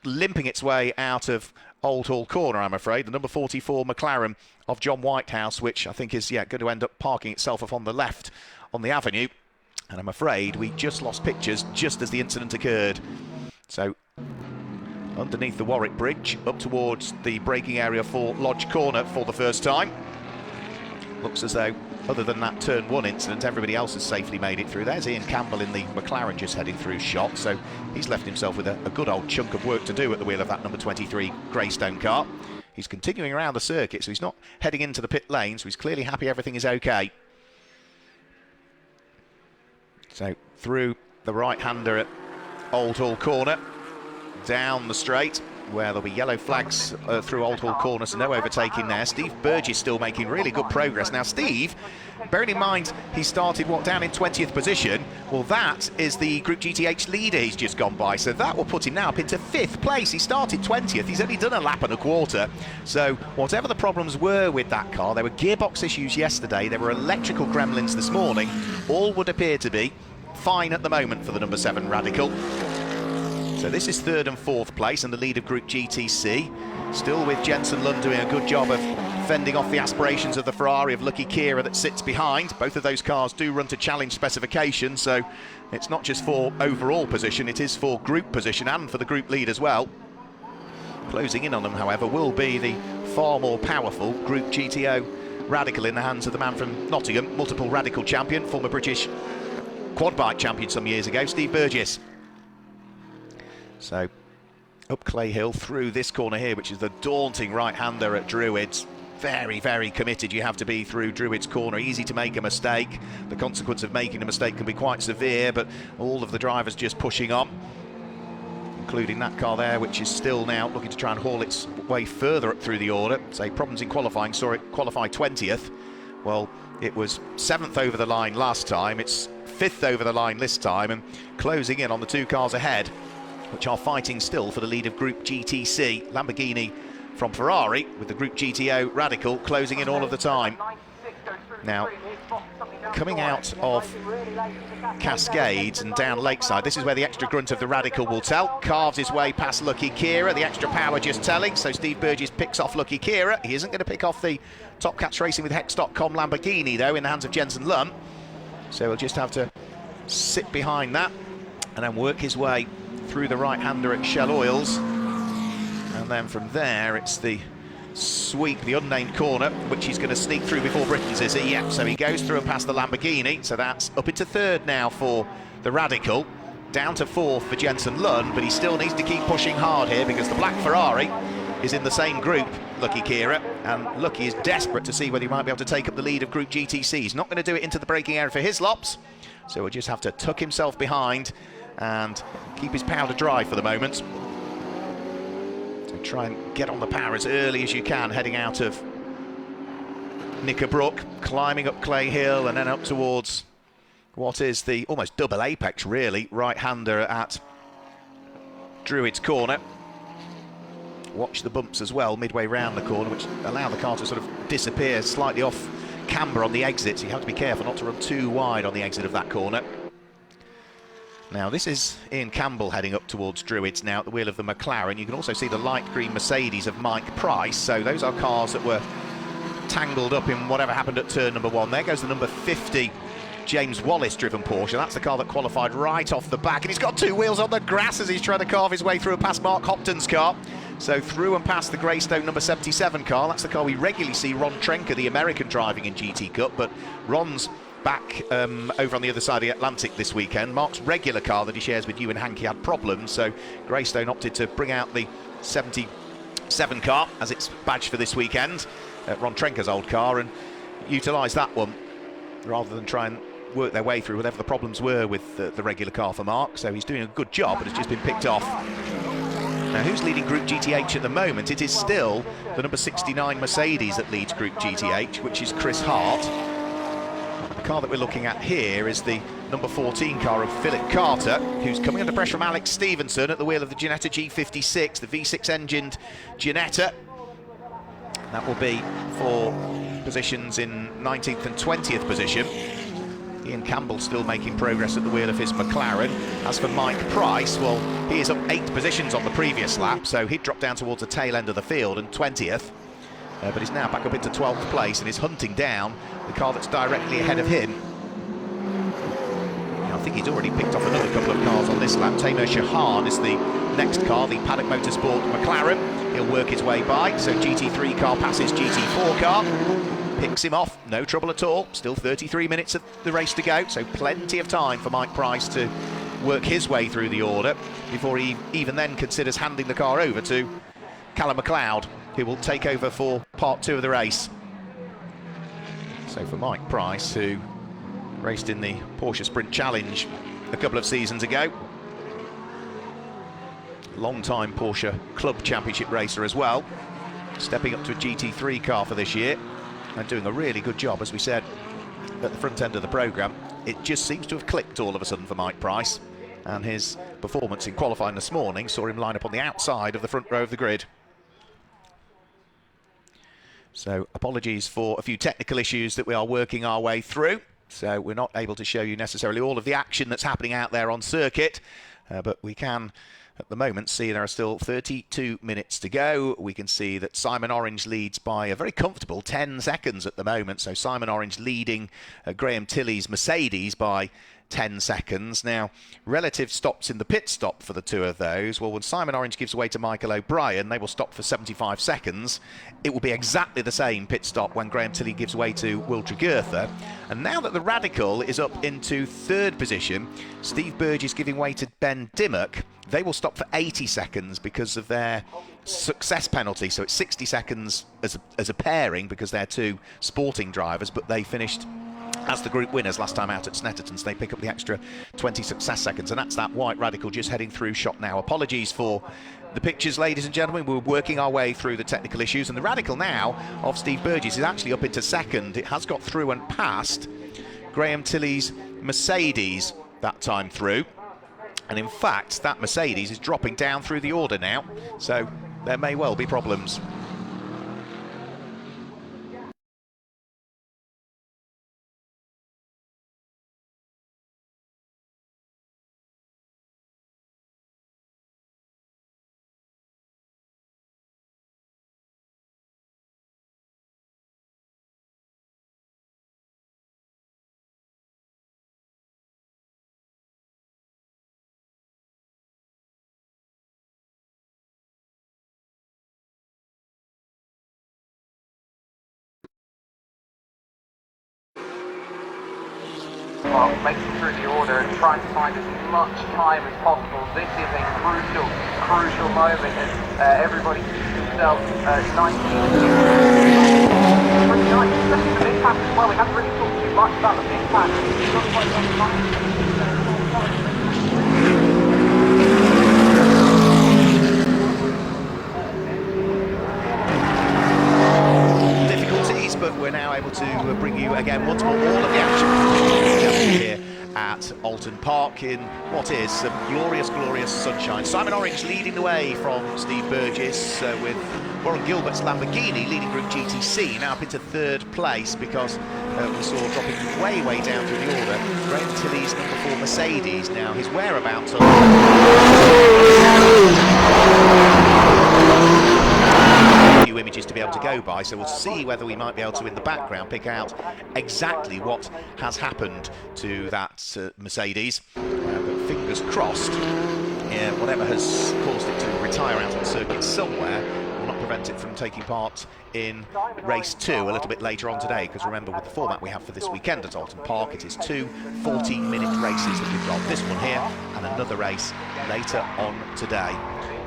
A: limping its way out of Oulton corner, I'm afraid, the number 44 McLaren of John Whitehouse, which I think is going to end up parking itself off on the left on the avenue. And I'm afraid we just lost pictures just as the incident occurred. So underneath the Warwick Bridge, up towards the braking area for Lodge Corner for the first time. Looks as though, other than that turn 1 incident, everybody else has safely made it through. There's Ian Campbell in the McLaren just heading through shot, so he's left himself with a good old chunk of work to do at the wheel of that number 23 Greystone car. He's continuing around the circuit, so he's not heading into the pit lane, so he's clearly happy everything is okay. So through the right-hander at Oulton corner, down the straight, where there'll be yellow flags through Oulton corner, so no overtaking there. Steve Burgess still making really good progress. Now Steve, bearing in mind he started, down in 20th position, well that is the Group GTH leader he's just gone by, so that will put him now up into 5th place. He started 20th, he's only done a lap and a quarter, so whatever the problems were with that car, there were gearbox issues yesterday, there were electrical gremlins this morning, all would appear to be fine at the moment for the number 7 Radical. So this is 3rd and 4th place and the lead of Group GTC. Still with Jensen Lunn doing a good job of fending off the aspirations of the Ferrari of Lucky Kira that sits behind. Both of those cars do run to challenge specification, so it's not just for overall position, it is for group position and for the group lead as well. Closing in on them, however, will be the far more powerful Group GTO Radical in the hands of the man from Nottingham, multiple Radical champion, former British quad bike champion some years ago, Steve Burgess. So up Clay Hill through this corner here, which is the daunting right-hander at Druids. Very, very committed you have to be through Druids corner. Easy to make a mistake. The consequence of making a mistake can be quite severe, but all of the drivers just pushing on, including that car there, which is still now looking to try and haul its way further up through the order. Say problems in qualifying, saw it qualify 20th. Well, it was 7th over the line last time. It's 5th over the line this time, and closing in on the 2 cars ahead, which are fighting still for the lead of Group GTC. Lamborghini from Ferrari, with the Group GTO Radical closing in all of the time. Now, coming out of Cascades and down Lakeside, this is where the extra grunt of the Radical will tell. Carves his way past Lucky Kira, the extra power just telling, so Steve Burgess picks off Lucky Kira. He isn't going to pick off the Top Cats Racing with Hex.com Lamborghini, though, in the hands of Jensen Lunn. So he'll just have to sit behind that and then work his way through the right-hander at Shell Oils, and then from there it's the sweep, the unnamed corner, which he's going to sneak through before Britain's, is he? Yep, so he goes through and past the Lamborghini, so that's up into 3rd now for the Radical, down to 4th for Jensen Lunn, but he still needs to keep pushing hard here because the black Ferrari is in the same group, Lucky Kira, and Lucky is desperate to see whether he might be able to take up the lead of Group GTC. He's not going to do it into the braking area for his lops, so he'll just have to tuck himself behind and keep his powder dry for the moment. So try and get on the power as early as you can, heading out of Knickerbrook, climbing up Clay Hill and then up towards what is the almost double apex, really, right-hander at Druids Corner. Watch the bumps as well midway round the corner, which allow the car to sort of disappear slightly off camber on the exit, so you have to be careful not to run too wide on the exit of that corner. Now this is Ian Campbell heading up towards Druids now at the wheel of the McLaren. You can also see the light green Mercedes of Mike Price, so those are cars that were tangled up in whatever happened at turn number 1. There goes the number 50 James Wallace driven Porsche. That's the car that qualified right off the back, and he's got 2 wheels on the grass as he's trying to carve his way through and past Mark Hopton's car. So through and past the Greystone number 77 car. That's the car we regularly see Ron Trenker, the American, driving in GT Cup, but Ron's back over on the other side of the Atlantic this weekend. Mark's regular car that he shares with you and Hankey had problems, so Greystone opted to bring out the 77 car as its badge for this weekend, Ron Trenker's old car, and utilise that one rather than try and work their way through whatever the problems were with the regular car for Mark. So he's doing a good job, but it's just been picked off. Now, who's leading Group GTH at the moment? It is still the number 69 Mercedes that leads Group GTH, which is Chris Hart. The car that we're looking at here is the number 14 car of Philip Carter, who's coming under pressure from Alex Stevenson at the wheel of the Ginetta G56, the V6 engined Ginetta. That will be for positions in 19th and 20th position. Ian Campbell still making progress at the wheel of his McLaren. As for Mike Price, well, he is up 8 positions on the previous lap, so he'd dropped down towards the tail end of the field and 20th. But he's now back up into 12th place and is hunting down the car that's directly ahead of him. Now, I think he's already picked off another couple of cars on this lap. Tamer Shahan is the next car, the Paddock Motorsport McLaren. He'll work his way by, so GT3 car passes GT4 car. Picks him off, no trouble at all. Still 33 minutes of the race to go, so plenty of time for Mike Price to work his way through the order before he even then considers handing the car over to Callum McLeod, who will take over for part 2 of the race. So for Mike Price, who raced in the Porsche Sprint Challenge a couple of seasons ago, long-time Porsche Club Championship racer as well, stepping up to a GT3 car for this year and doing a really good job, as we said at the front end of the programme. It just seems to have clicked all of a sudden for Mike Price, and his performance in qualifying this morning saw him line up on the outside of the front row of the grid. So apologies for a few technical issues that we are working our way through, so we're not able to show you necessarily all of the action that's happening out there on circuit, but we can at the moment see there are still 32 minutes to go. We can see that Simon Orange leads by a very comfortable 10 seconds at the moment. So Simon Orange leading Graham Tilley's Mercedes by 10 seconds. Now, relative stops in the pit stop for the two of those. Well, when Simon Orange gives way to Michael O'Brien, they will stop for 75 seconds. It will be exactly the same pit stop when Graham Tilley gives way to Will Tregurtha. And now that the Radical is up into 3rd position, Steve Burgess giving way to Ben Dimmock. They will stop for 80 seconds because of their success penalty. So it's 60 seconds as a pairing because they're 2 sporting drivers, but they finished as the group winners last time out at Snetterton, so they pick up the extra 20 success seconds, and that's that white Radical just heading through shot now. Apologies for the pictures, ladies and gentlemen. We're working our way through the technical issues, and the Radical now of Steve Burgess is actually up into 2nd. It has got through and past Graham Tilley's Mercedes that time through, and in fact that Mercedes is dropping down through the order now, so there may well be problems.
J: Well, making through the order and trying to find as much time as possible. This is a crucial moment as everybody keeps themselves 19. Pretty nice, especially the big pack as well. We haven't really talked too much about the big pack. It's not quite enough time.
A: But we're now able to bring you again once more all of the action here at Oulton Park in what is some glorious sunshine. Simon Orange leading the way from Steve Burgess with Warren Gilbert's Lamborghini leading Group GTC now up into 3rd place because we saw dropping way down through the order Graham Tilley's number 4 Mercedes. Now his whereabouts few images to be able to go by, so we'll see whether we might be able to in the background pick out exactly what has happened to that Mercedes, but fingers crossed, whatever has caused it to retire out on circuit somewhere will not prevent it from taking part in race 2 a little bit later on today, because remember, with the format we have for this weekend at Oulton Park, it is 2 14-minute races that we've got. This one here and another race later on today.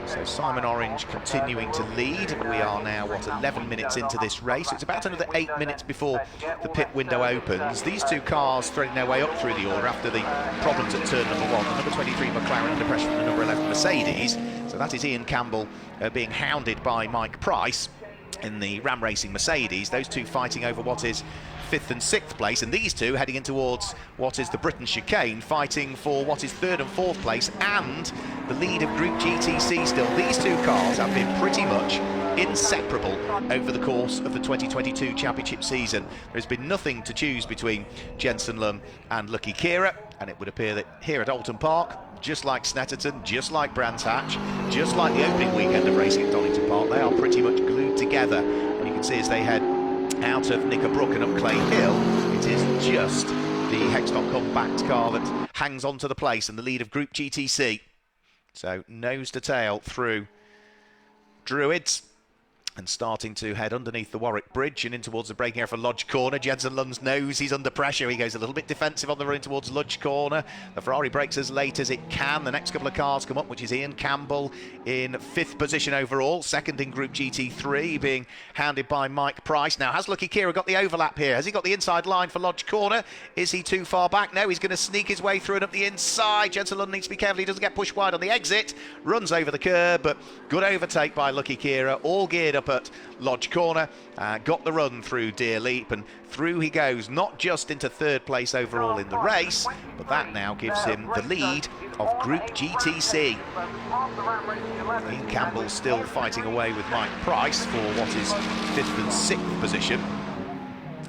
A: So Simon Orange continuing to lead. We are now, 11 minutes into this race. It's about another 8 minutes before the pit window opens. These two cars threading their way up through the order after the problems at turn number 1. The number 23 McLaren under pressure from the number 11 Mercedes. So that is Ian Campbell being hounded by Mike Price in the Ram Racing Mercedes. Those two fighting over what is 5th and 6th place, and these two heading in towards what is the Britain chicane, fighting for what is 3rd and 4th place and the lead of Group GTC still. These two cars have been pretty much inseparable over the course of the 2022 championship season. There's been nothing to choose between Jensen Lund and Lucky Kira, and it would appear that here at Oulton Park, just like Snetterton, just like Brands Hatch, just like the opening weekend of racing at Donington Park, they are pretty much glued together. And you can see as they head out of Knickerbrook and up Clay Hill, it is just the Hex.com backed car that hangs on to the place and the lead of Group GTC. So nose to tail through Druids and starting to head underneath the Warwick Bridge and in towards the braking area for Lodge Corner. Jensen Lund's knows he's under pressure. He goes a little bit defensive on the run towards Lodge Corner. The Ferrari brakes as late as it can. The next couple of cars come up, which is Ian Campbell in 5th position overall, 2nd in Group GT3, being hounded by Mike Price. Now, has Lucky Kira got the overlap here? Has he got the inside line for Lodge Corner? Is he too far back? No, he's going to sneak his way through and up the inside. Jensen Lund needs to be careful he doesn't get pushed wide on the exit. Runs over the curb, but good overtake by Lucky Kira, all geared up at Lodge Corner, got the run through Deer Leap, and through he goes, not just into 3rd place overall in the race, but that now gives him the lead of Group GTC. Ian Campbell still fighting away with Mike Price for what is 5th and 6th position.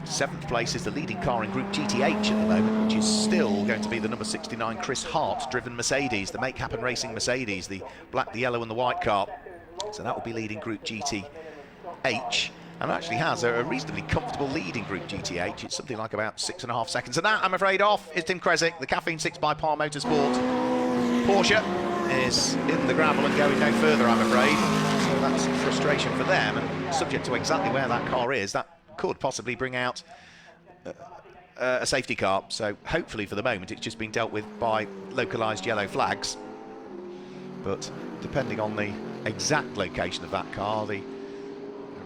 A: 7th place is the leading car in Group GTH at the moment, which is still going to be the number 69 Chris Hart driven Mercedes, the Make Happen Racing Mercedes, the black, the yellow and the white car. So that will be leading Group GTH, and actually has a reasonably comfortable lead in Group GTH. It's something like about 6.5 seconds. And that, I'm afraid, off is Tim Kresick, the Caffeine 6 by Par Motorsport. Porsche is in the gravel and going no further, I'm afraid. So that's frustration for them, and subject to exactly where that car is, that could possibly bring out a safety car. So hopefully for the moment it's just been dealt with by localised yellow flags. But depending on the exact location of that car, the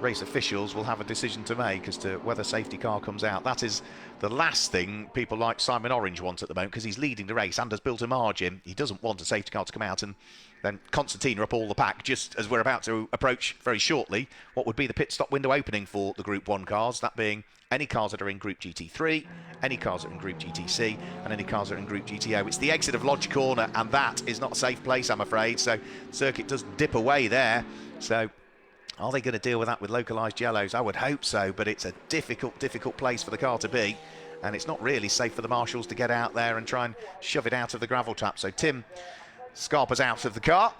A: race officials will have a decision to make as to whether safety car comes out. That is the last thing people like Simon Orange want at the moment, because he's leading the race and has built a margin. He doesn't want a safety car to come out and then Constantine up all the pack, just as we're about to approach very shortly what would be the pit stop window opening for the Group 1 cars, that being any cars that are in Group GT3, any cars that are in Group GTC, and any cars that are in Group GTO. It's the exit of Lodge Corner, and that is not a safe place, I'm afraid. So circuit does dip away there. So are they going to deal with that with localised yellows? I would hope so, but it's a difficult place for the car to be, and it's not really safe for the marshals to get out there and try and shove it out of the gravel trap. So Tim Scarpa's out of the car.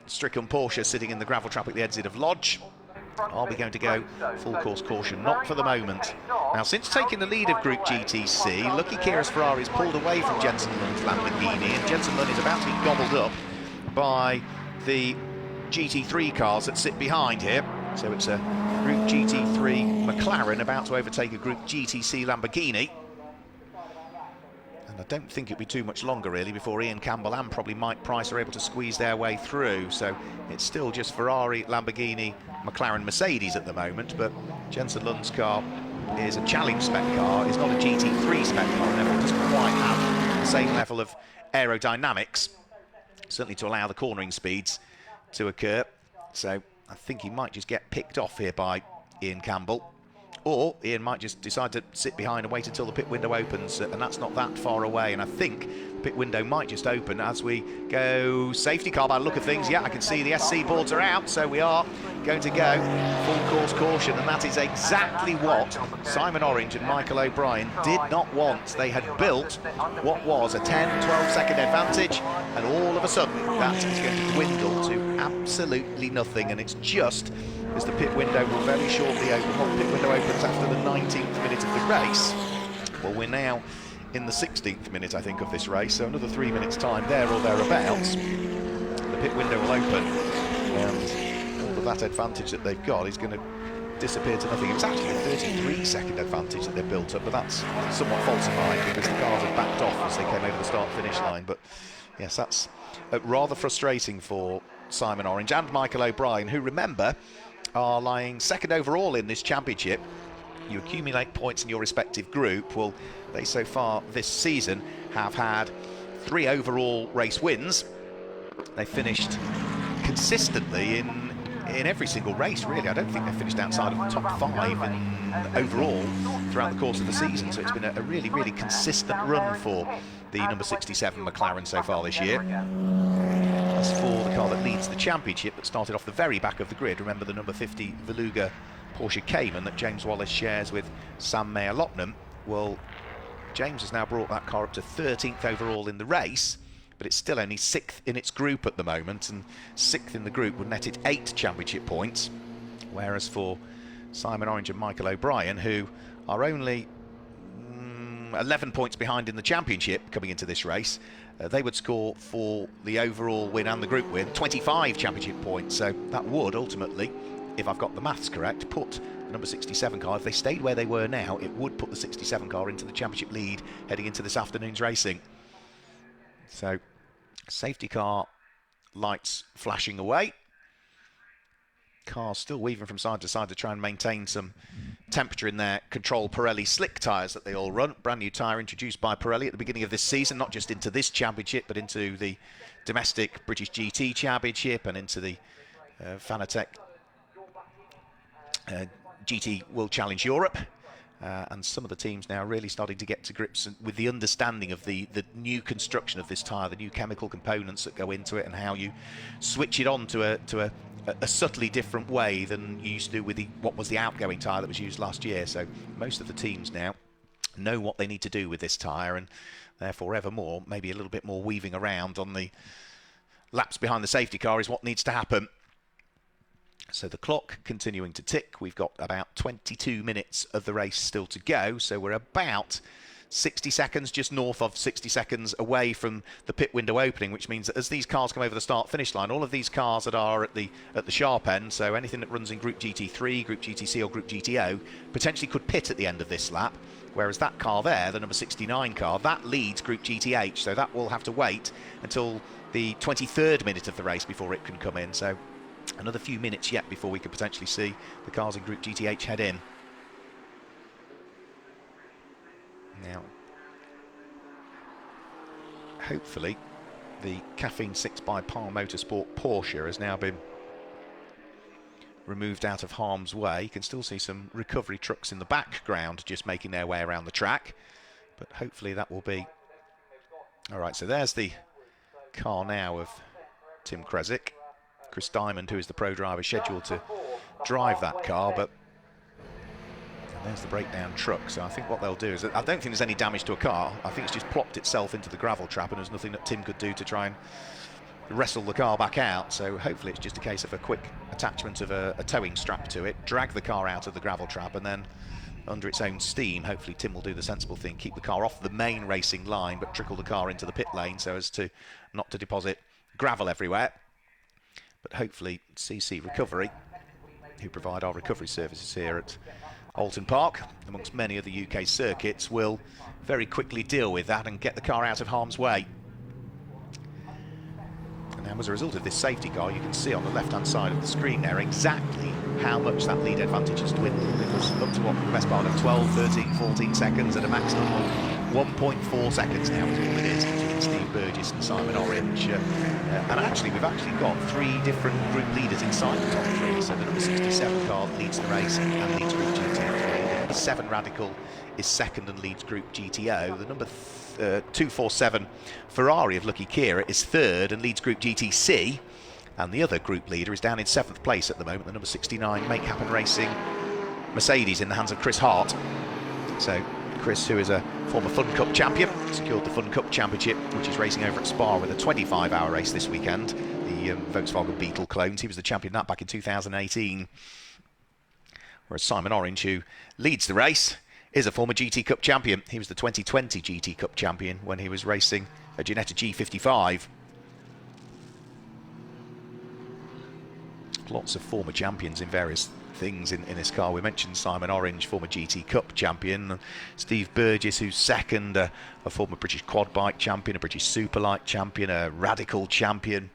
A: Strickland Porsche sitting in the gravel trap at the exit of Lodge. Are we going to go full course caution? Not for the moment. Now, since taking the lead of Group GTC, Lucky Kira's Ferrari has pulled away from Jensen Lund's Lamborghini, and Jensen Lund is about to be gobbled up by the GT3 cars that sit behind here. So it's a Group GT3 McLaren about to overtake a Group GTC Lamborghini. And I don't think it'll be too much longer, really, before Ian Campbell and probably Mike Price are able to squeeze their way through. So it's still just Ferrari, Lamborghini, McLaren, Mercedes at the moment, but Jensen Lund's car is a challenge spec car. It's not a GT3 spec car, and therefore it doesn't quite have the same level of aerodynamics, certainly to allow the cornering speeds to occur. So I think he might just get picked off here by Ian Campbell. Or Ian might just decide to sit behind and wait until the pit window opens, and that's not that far away. And I think the pit window might just open as we go safety car by the look of things. Yeah, I can see the SC boards are out, so we are going to go full course caution, and that is exactly what Simon Orange and Michael O'Brien did not want. They had built what was a 10-12 second advantage, and all of a sudden that is going to dwindle to absolutely nothing, and it's just as the pit window will very shortly open. Well, the pit window opens after the 19th minute of the race. Well, we're now in the 16th minute, I think, of this race, so another 3 minutes time there or thereabouts. The pit window will open, and all the of that advantage that they've got is going to disappear to nothing. It was actually a 33-second advantage that they built up, but that's somewhat falsified because the cars had backed off as they came over the start-finish line. But yes, that's rather frustrating for Simon Orange and Michael O'Brien, who, remember, are lying second overall in this championship. You accumulate points in your respective group. Well, they so far this season have had 3 overall race wins. They finished consistently in every single race, really. I don't think they've finished outside of the top 5 in overall throughout the course of the season. So it's been a really, really consistent run for the number 67 McLaren so far this year. As for the car that leads the championship, that started off the very back of the grid, remember the number 50 Veluga Porsche Cayman that James Wallace shares with Sam Mayer-Lotnam. Well, James has now brought that car up to 13th overall in the race, but it's still only 6th in its group at the moment, and 6th in the group would net it 8 championship points, whereas for Simon Orange and Michael O'Brien, who are only 11 points behind in the championship coming into this race, they would score for the overall win and the group win 25 championship points. So that would ultimately, if I've got the maths correct, put the number 67 car, if they stayed where they were now, it would put the 67 car into the championship lead heading into this afternoon's racing. So safety car lights flashing away. Cars still weaving from side to side to try and maintain some temperature in their Control Pirelli slick tyres that they all run. Brand new tyre introduced by Pirelli at the beginning of this season, not just into this championship, but into the domestic British GT Championship and into the Fanatec GT World Challenge Europe. And some of the teams now really starting to get to grips with the understanding of the new construction of this tyre, the new chemical components that go into it, and how you switch it on to a subtly different way than you used to do with what was the outgoing tyre that was used last year. So most of the teams now know what they need to do with this tyre, and therefore evermore maybe a little bit more weaving around on the laps behind the safety car is what needs to happen. So the clock continuing to tick. We've got about 22 minutes of the race still to go, so we're about 60 seconds, just north of 60 seconds away from the pit window opening, which means that as these cars come over the start-finish line, all of these cars that are at the sharp end, so anything that runs in Group GT3, Group GTC or Group GTO, potentially could pit at the end of this lap, whereas that car there, the number 69 car, that leads Group GTH, so that will have to wait until the 23rd minute of the race before it can come in. So another few minutes yet before we could potentially see the cars in Group GTH head in. Now, hopefully, the Caffeine 6 by Par Motorsport Porsche has now been removed out of harm's way. You can still see some recovery trucks in the background just making their way around the track, but hopefully that will be... Alright, so there's the car now of Tim Kresick. Chris Diamond, who is the pro driver scheduled to drive that car, but there's the breakdown truck. So I think what they'll do is, I don't think there's any damage to a car. I think it's just plopped itself into the gravel trap, and there's nothing that Tim could do to try and wrestle the car back out. So hopefully it's just a case of a quick attachment of a towing strap to it, drag the car out of the gravel trap, and then under its own steam, hopefully Tim will do the sensible thing, keep the car off the main racing line, but trickle the car into the pit lane so as to not to deposit gravel everywhere. But hopefully CC Recovery, who provide our recovery services here at Oulton Park, amongst many of the UK circuits, will very quickly deal with that and get the car out of harm's way. And now, as a result of this safety car, you can see on the left-hand side of the screen there exactly how much that lead advantage has dwindled. It was up to what, the best part of 12, 13, 14 seconds at a maximum of 1.4 seconds now is all it is between Steve Burgess and Simon Orange. And actually, we've actually got 3 different group leaders inside the top 3. So the number 67 car leads the race and leads Group GT3. The number 7 Radical is second and leads Group GTO. The number 247 Ferrari of Lucky Kira is third and leads Group GTC. And the other group leader is down in 7th place at the moment, the number 69 Make Happen Racing Mercedes in the hands of Chris Hart. So Chris, who is a former Fun Cup champion, secured the Fun Cup Championship, which is racing over at Spa with a 25-hour race this weekend, the Volkswagen Beetle clones. He was the champion of that back in 2018. Whereas Simon Orange, who leads the race, is a former GT Cup champion. He was the 2020 GT Cup champion when he was racing a Ginetta G55. lots of former champions in various things in this car. We mentioned Simon Orange, former GT Cup champion, Steve Burgess, who's second, a former British quad bike champion, a British superlight champion, a radical champion.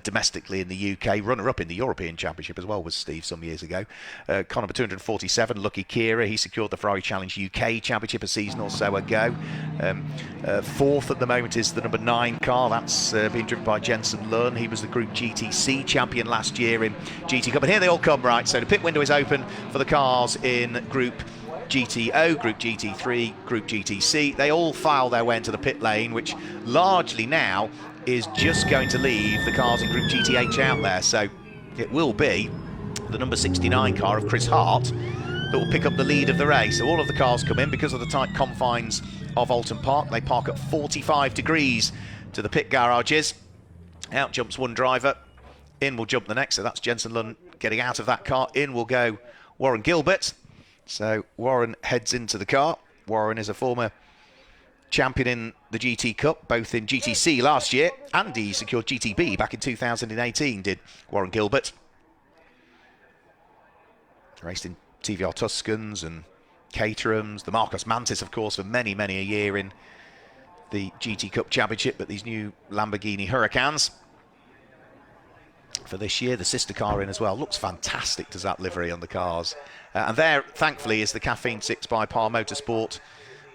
A: Domestically in the UK, runner-up in the European Championship as well was Steve some years ago. Car number 247, Lucky Kira, he secured the Ferrari Challenge UK Championship a season or so ago. Fourth at the moment is the number 9 car, that's being driven by Jensen Lunn. He was the Group GTC champion last year in GT Cup, and here they all come, right, so the pit window is open for the cars in Group GTO, Group GT3, Group GTC. They all file their way into the pit lane, which largely now is just going to leave the cars in Group GTH out there. So it will be the number 69 car of Chris Hart that will pick up the lead of the race. So all of the cars come in because of the tight confines of Oulton Park. They park at 45 degrees to the pit garages. Out jumps one driver, in will jump the next. So that's Jensen Lunn getting out of that car. In will go Warren Gilbert. So Warren heads into the car. Warren is a former champion in the GT Cup, both in GTC last year, and he secured GTB back in 2018, did Warren Gilbert. Raced in TVR Tuscans and Caterhams, the Marcos Mantis, of course, for many, many a year in the GT Cup Championship, but these new Lamborghini Huracans for this year, the sister car in as well. Looks fantastic, does that livery on the cars. And there, thankfully, is the Caffeine 6 by Par Motorsport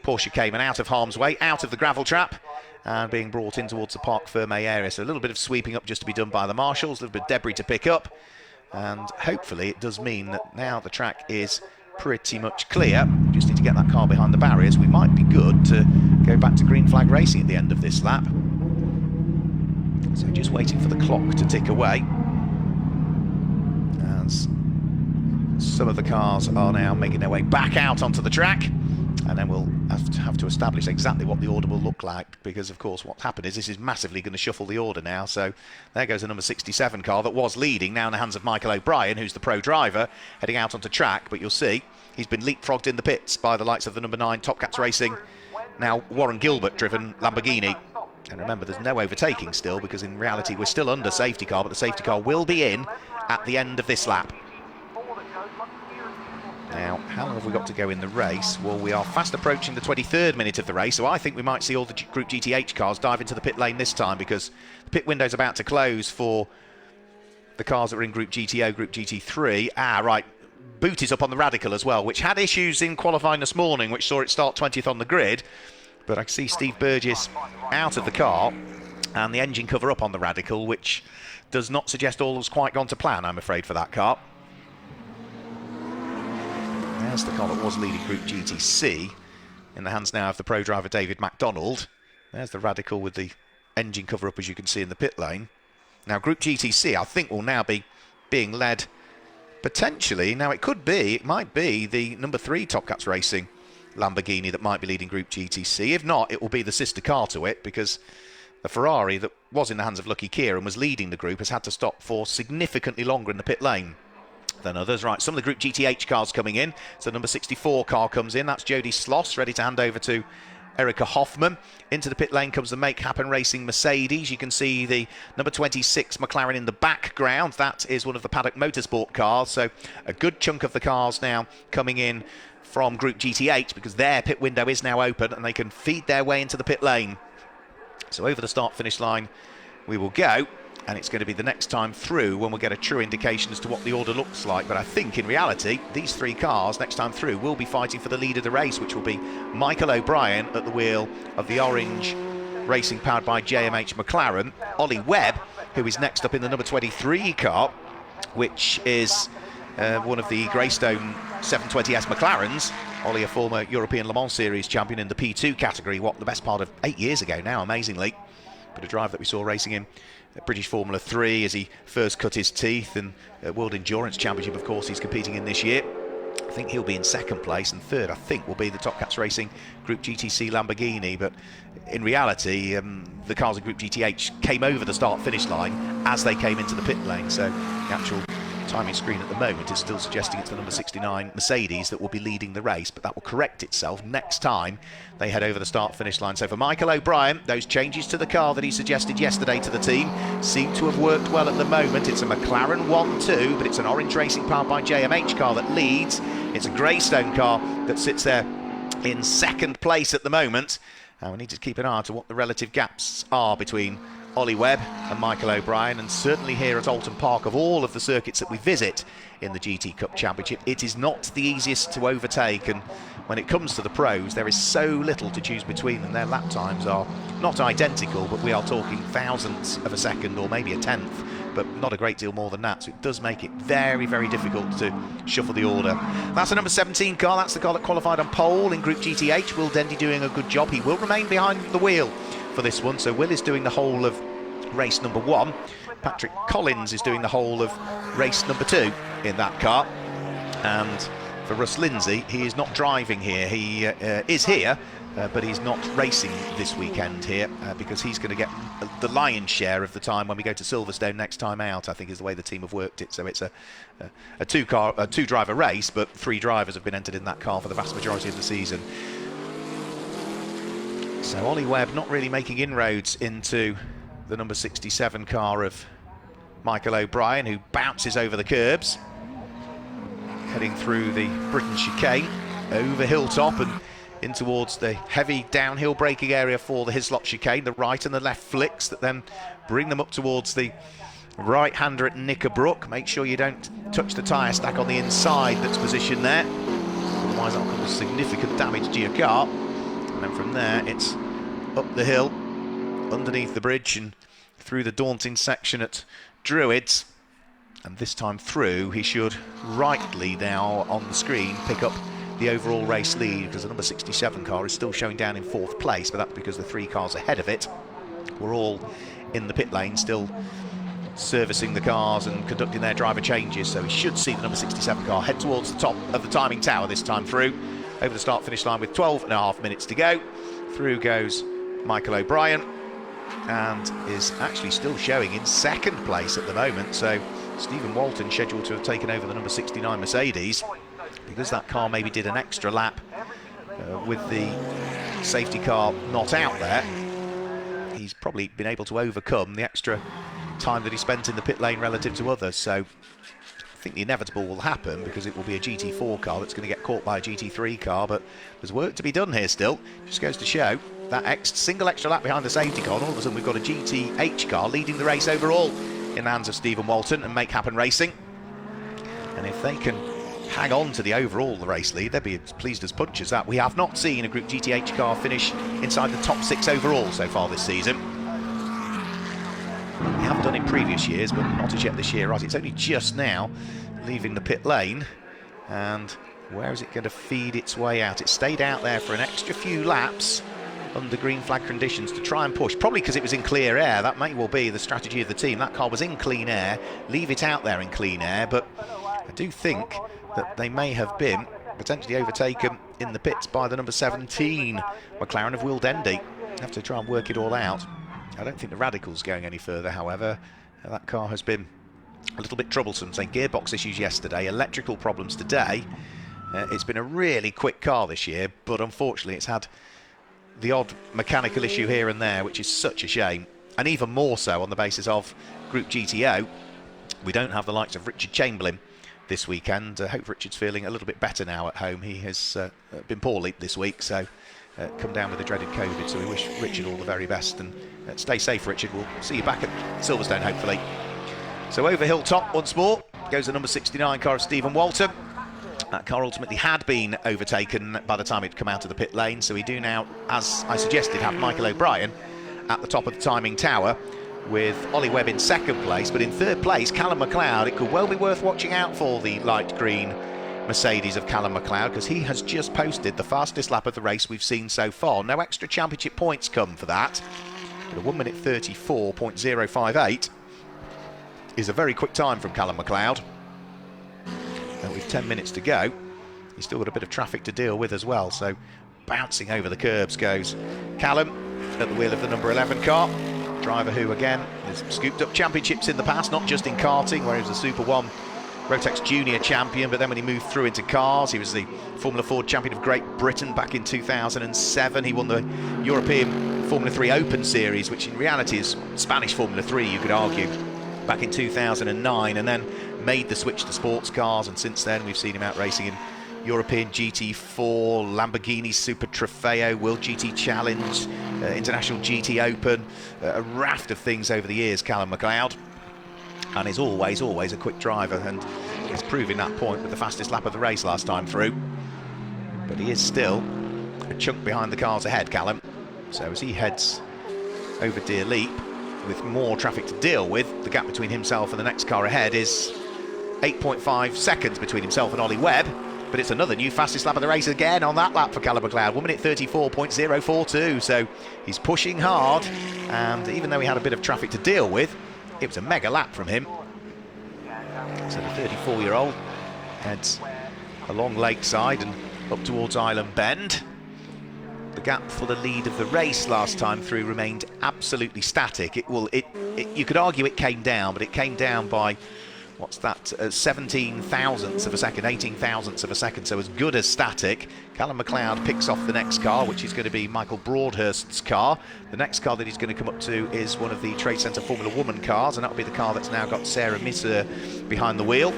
A: Porsche Cayman out of harm's way, out of the gravel trap, and being brought in towards the Parc Fermé area. So a little bit of sweeping up just to be done by the marshals, a little bit of debris to pick up, and hopefully it does mean that now the track is pretty much clear. We just need to get that car behind the barriers. We might be good to go back to green flag racing at the end of this lap. So just waiting for the clock to tick away, as some of the cars are now making their way back out onto the track. And then we'll have to establish exactly what the order will look like, because of course what happened is this is massively going to shuffle the order now. So there goes the number 67 car that was leading, now in the hands of Michael O'Brien, who's the pro driver, heading out onto track. But you'll see he's been leapfrogged in the pits by the likes of the number 9 Top Cats Racing, now Warren Gilbert driven Lamborghini. And remember, there's no overtaking still, because in reality we're still under safety car, but the safety car will be in at the end of this lap. Now, how long have we got to go in the race? Well, we are fast approaching the 23rd minute of the race, so I think we might see all the Group GTH cars dive into the pit lane this time, because the pit window's about to close for the cars that are in Group GTO, Group GT3. Ah, right, Boot is up on the Radical as well, which had issues in qualifying this morning, which saw it start 20th on the grid. But I can see Steve Burgess out of the car, and the engine cover up on the Radical, which does not suggest all has quite gone to plan, I'm afraid, for that car. There's the car that was leading Group GTC, in the hands now of the pro driver David MacDonald. There's the Radical with the engine cover up, as you can see in the pit lane. Now Group GTC, I think, will now be being led potentially, now it might be the number 3 Top Cats Racing Lamborghini that might be leading Group GTC. If not, it will be the sister car to it, because the Ferrari that was in the hands of Lucky Kier and was leading the group has had to stop for significantly longer in the pit lane than others. Right, some of the Group GTH cars coming in. So number 64 car comes in. That's Jodie Sloss, ready to hand over to Erica Hoffman. Into the pit lane comes the Make Happen Racing Mercedes. You can see the number 26 McLaren in the background. That is one of the Paddock Motorsport cars. So a good chunk of the cars now coming in from Group GTH, because their pit window is now open and they can feed their way into the pit lane. So over the start-finish line we will go, and it's going to be the next time through when we'll get a true indication as to what the order looks like. But I think in reality these 3 cars next time through will be fighting for the lead of the race, which will be Michael O'Brien at the wheel of the orange racing powered by JMH McLaren, Ollie Webb, who is next up in the number 23 car, which is one of the Greystone 720S McLarens. Ollie, a former European Le Mans Series champion in the P2 category, the best part of 8 years ago now, amazingly. But a drive that we saw racing in British Formula 3 as he first cut his teeth, and World Endurance Championship, of course, he's competing in this year. I think he'll be in second place, and third, I think, will be the Top Cats Racing Group GTC Lamborghini. But in reality, the cars in Group GTH came over the start-finish line as they came into the pit lane, so the actual timing screen at the moment is still suggesting it's the number 69 Mercedes that will be leading the race, but that will correct itself next time they head over the start-finish line. So for Michael O'Brien, those changes to the car that he suggested yesterday to the team seem to have worked well at the moment. It's a McLaren 1-2, but it's an Orange Racing powered by JMH car that leads. It's a Greystone car that sits there in second place at the moment. And we need to keep an eye to what the relative gaps are between Ollie Webb and Michael O'Brien, and certainly here at Oulton Park, of all of the circuits that we visit in the GT Cup Championship, it is not the easiest to overtake, and when it comes to the pros there is so little to choose between them. Their lap times are not identical, but we are talking thousandths of a second or maybe a tenth, but not a great deal more than that, so it does make it very, very difficult to shuffle the order. That's the number 17 car, that's the car that qualified on pole in Group GTH. Will Dendy doing a good job. He will remain behind the wheel for this one, so Will is doing the whole of race number 1. Patrick Collins is doing the whole of race number 2 in that car, and for Russ Lindsay, he is not driving here. He is here, but he's not racing this weekend here because he's going to get the lion's share of the time when we go to Silverstone next time out, I think is the way the team have worked it. So it's a two-driver race, but 3 drivers have been entered in that car for the vast majority of the season. So Ollie Webb not really making inroads into the number 67 car of Michael O'Brien, who bounces over the curbs, heading through the Britain chicane, over Hilltop and in towards the heavy downhill braking area for the Hislop chicane. The right and the left flicks that then bring them up towards the right-hander at Knickerbrook. Make sure you don't touch the tyre stack on the inside that's positioned there, otherwise that'll cause significant damage to your car. And then from there it's up the hill, underneath the bridge and through the daunting section at Druids, and this time through he should rightly now on the screen pick up the overall race lead, because the number 67 car is still showing down in 4th place, but that's because the 3 cars ahead of it were all in the pit lane still servicing the cars and conducting their driver changes. So we should see the number 67 car head towards the top of the timing tower this time through, over the start finish line with 12.5 minutes to go. Through goes Michael O'Brien, and is actually still showing in 2nd place at the moment. So Stephen Walton scheduled to have taken over the number 69 Mercedes, because that car maybe did an extra lap with the safety car not out there. He's probably been able to overcome the extra time that he spent in the pit lane relative to others. So I think the inevitable will happen, because it will be a GT4 car that's going to get caught by a GT3 car, but there's work to be done here still. Just goes to show that single extra lap behind the safety car, and all of a sudden we've got a GTH car leading the race overall in the hands of Stephen Walton and Make Happen Racing. And if they can hang on to the overall race lead, they'd be as pleased as punch as that. We have not seen a Group GTH car finish inside the top 6 overall so far this season. We have done in previous years, but not as yet this year. Right, it's only just now leaving the pit lane, and where is it going to feed its way out? It stayed out there for an extra few laps under green flag conditions to try and push, probably because it was in clear air. That may well be the strategy of the team. That car was in clean air, leave it out there in clean air, but I do think that they may have been potentially overtaken in the pits by the number 17 McLaren of Will Dendy. Have to try and work it all out. I don't think the Radical's going any further, however. That car has been a little bit troublesome. Say gearbox issues yesterday, electrical problems today. It's been a really quick car this year, but unfortunately it's had the odd mechanical issue here and there, which is such a shame, and even more so on the basis of Group GTO. We don't have the likes of Richard Chamberlain this weekend. I hope Richard's feeling a little bit better now at home. He has been poorly this week, so come down with the dreaded COVID, so we wish Richard all the very best, and stay safe, Richard. We'll see you back at Silverstone hopefully. So over Hilltop once more goes the number 69 car of Stephen Walton. That car ultimately had been overtaken by the time it come out of the pit lane, so we do now, as I suggested, have Michael O'Brien at the top of the timing tower, with Ollie Webb in 2nd place, but in 3rd place Callum McLeod. It could well be worth watching out for the light green Mercedes of Callum McLeod, because he has just posted the fastest lap of the race we've seen so far. No extra championship points come for that, but a 1:34.058 is a very quick time from Callum McLeod. And with 10 minutes to go, he's still got a bit of traffic to deal with as well, so bouncing over the curbs goes Callum at the wheel of the number 11 car. Driver who, again, has scooped up championships in the past, not just in karting, where he was a Super 1 Rotex Junior champion, but then when he moved through into cars, he was the Formula Ford champion of Great Britain back in 2007. He won the European Formula 3 Open Series, which in reality is Spanish Formula 3, you could argue, back in 2009, and then made the switch to sports cars, and since then we've seen him out racing in European GT4, Lamborghini Super Trofeo, World GT Challenge, International GT Open, a raft of things over the years, Callum McLeod, and is always a quick driver, and he's proving that point with the fastest lap of the race last time through. But he is still a chunk behind the cars ahead, Callum. So as he heads over Deer Leap with more traffic to deal with, the gap between himself and the next car ahead is 8.5 seconds between himself and Ollie Webb. But it's another new fastest lap of the race again on that lap for Callum McLeod, 1 minute 34.042. So he's pushing hard, and even though he had a bit of traffic to deal with, it was a mega lap from him. So the 34-year-old heads along Lakeside and up towards Island Bend. The gap for the lead of the race last time through remained absolutely static. You could argue it came down, but it came down by, what's that, 17 thousandths of a second, 18 thousandths of a second, so as good as static. Callum McLeod picks off the next car, which is going to be Michael Broadhurst's car. The next car that he's going to come up to is one of the Trade Centre Formula Woman cars, and that'll be the car that's now got Sarah Misser behind the wheel.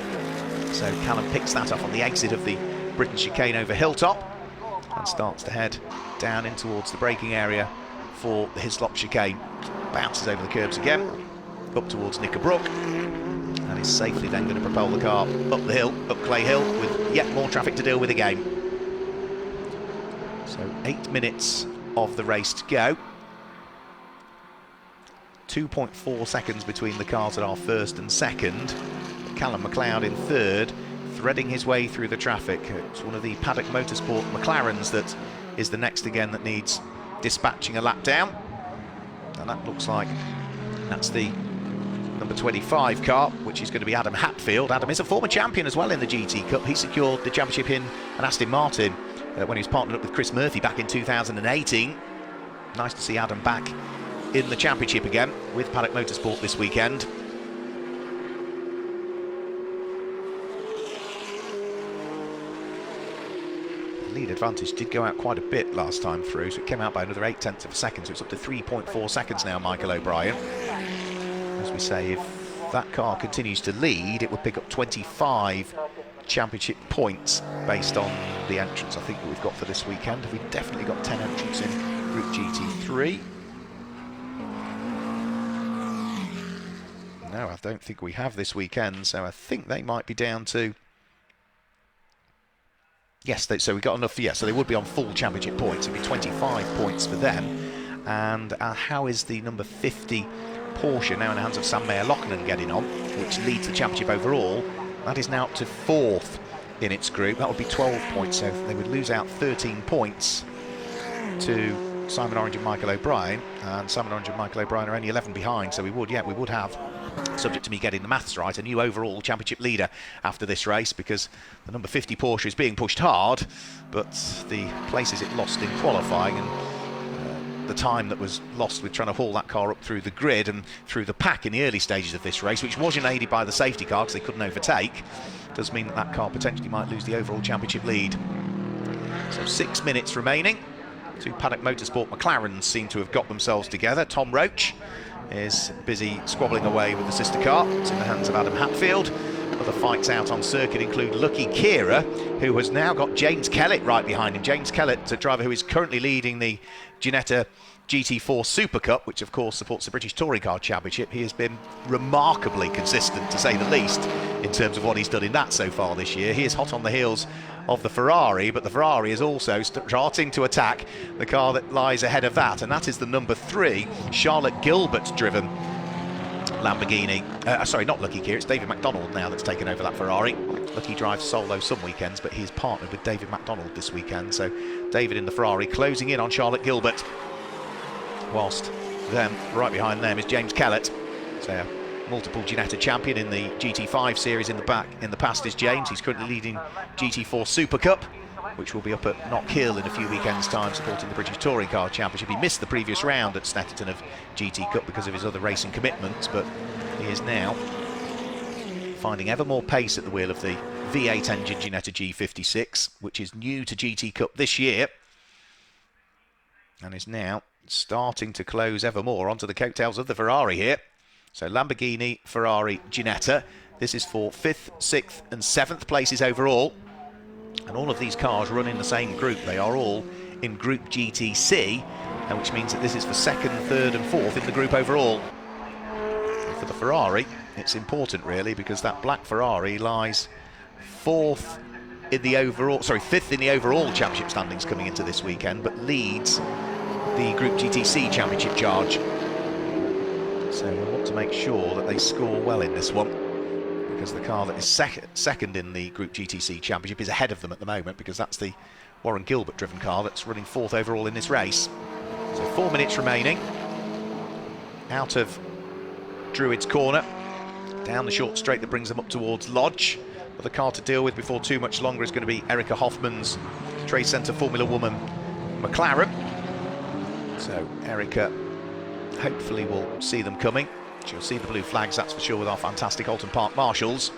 A: So Callum picks that up on the exit of the Britain chicane over Hilltop and starts to head down in towards the braking area for the Hislop chicane. Bounces over the curbs again, up towards Knickerbrook, and is safely then going to propel the car up the hill, up Clay Hill, with yet more traffic to deal with again. So 8 minutes of the race to go. 2.4 seconds between the cars that are first and second. Callum McLeod in third, threading his way through the traffic. It's one of the Paddock Motorsport McLarens that is the next again that needs dispatching a lap down. And that looks like that's the number 25 car, which is going to be Adam Hatfield. Adam is a former champion as well in the GT Cup. He secured the championship in an Aston Martin when he was partnered up with Chris Murphy back in 2018. Nice to see Adam back in the championship again with Paddock Motorsport this weekend. The lead advantage did go out quite a bit last time through, so it came out by another 0.8 of a second, so it's up to 3.4 seconds now, Michael O'Brien. As we say, if that car continues to lead, it would pick up 25 championship points based on the entrants I think that we've got for this weekend. We've definitely got 10 entrants in Group GT3. No, I don't think we have this weekend, so I think they might be down to... Yes, so we got enough, yeah, so they would be on full championship points. It'd be 25 points for them. And how is the number 50 Porsche, now in the hands of Sam Mayer-Lochner, getting on, which leads the championship overall? That is now up to 4th in its group. That would be 12 points, so they would lose out 13 points to Simon Orange and Michael O'Brien, and Simon Orange and Michael O'Brien are only 11 behind, so we would have, subject to me getting the maths right, a new overall championship leader after this race, because the number 50 Porsche is being pushed hard, but the places it lost in qualifying and the time that was lost with trying to haul that car up through the grid and through the pack in the early stages of this race, which wasn't aided by the safety car because they couldn't overtake, does mean that that car potentially might lose the overall championship lead. So 6 minutes remaining. Two Paddock Motorsport McLarens seem to have got themselves together. Tom Roach is busy squabbling away with the sister car. It's in the hands of Adam Hatfield. Other fights out on circuit include Lucky Kira, who has now got James Kellett right behind him. James Kellett, a driver who is currently leading the Ginetta GT4 Super Cup, which of course supports the British Touring Car Championship. He has been remarkably consistent, to say the least, in terms of what he's done in that so far this year. He is hot on the heels of the Ferrari, but the Ferrari is also starting to attack the car that lies ahead of that, and that is the number 3 Charlotte Gilbert driven Lamborghini. Sorry, not Lucky Kira, it's David McDonald now that's taken over that Ferrari. Lucky drives solo some weekends, but he's partnered with David McDonald this weekend, so David in the Ferrari closing in on Charlotte Gilbert, whilst them right behind them is James Kellett. So multiple Ginetta champion in the GT5 series in the past is James. He's currently leading GT4 Super Cup, which will be up at Knockhill in a few weekends' time, supporting the British Touring Car Championship. He missed the previous round at Snetterton of GT Cup because of his other racing commitments, but he is now finding ever more pace at the wheel of the V8 engine Ginetta G56, which is new to GT Cup this year, and is now starting to close ever more onto the coattails of the Ferrari here. So Lamborghini, Ferrari, Ginetta. This is for 5th, 6th and 7th places overall. And all of these cars run in the same group. They are all in Group GTC, which means that this is for 2nd, 3rd and 4th in the group overall. And for the Ferrari, it's important really, because that black Ferrari lies 5th in the overall championship standings coming into this weekend, but leads the Group GTC championship charge. So we'll want to make sure that they score well in this one, because the car that is second in the Group GTC championship is ahead of them at the moment, because that's the Warren Gilbert driven car that's running 4th overall in this race. So 4 minutes remaining out of Druid's corner, down the short straight that brings them up towards Lodge. But the car to deal with before too much longer is going to be Erica Hoffman's Trade Centre Formula Woman McLaren. So Erica hopefully will see them coming. She'll see the blue flags, that's for sure, with our fantastic Oulton Park marshals,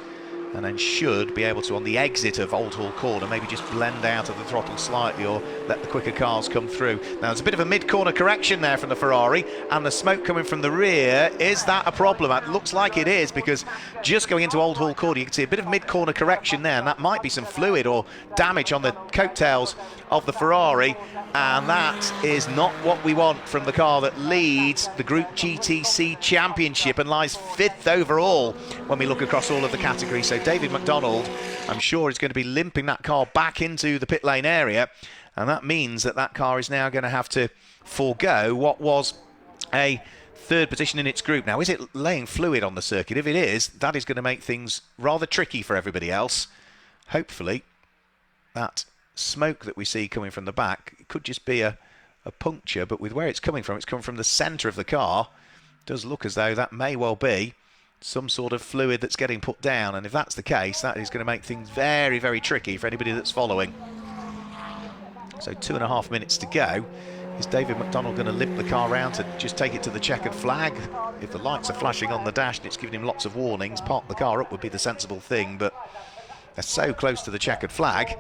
A: and then should be able to, on the exit of Old Hall Corner, maybe just blend out of the throttle slightly or let the quicker cars come through. Now there's a bit of a mid-corner correction there from the Ferrari, and the smoke coming from the rear. Is that a problem? It looks like it is, because just going into Old Hall Corner you can see a bit of mid-corner correction there, and that might be some fluid or damage on the coattails of the Ferrari, and that is not what we want from the car that leads the Group GTC Championship and lies 5th overall when we look across all of the categories. So David McDonald, I'm sure, is going to be limping that car back into the pit lane area, and that means that that car is now going to have to forego what was a 3rd position in its group. Now, is it laying fluid on the circuit? If it is, that is going to make things rather tricky for everybody else. Hopefully, that smoke that we see coming from the back, it could just be a puncture, but with where it's coming from the centre of the car. It does look as though that may well be some sort of fluid that's getting put down, and if that's the case, that is going to make things very, very tricky for anybody that's following. So 2.5 minutes to go. Is David McDonald going to limp the car round to just take it to the checkered flag? If the lights are flashing on the dash and it's giving him lots of warnings, park the car up would be the sensible thing, but they're so close to the checkered flag.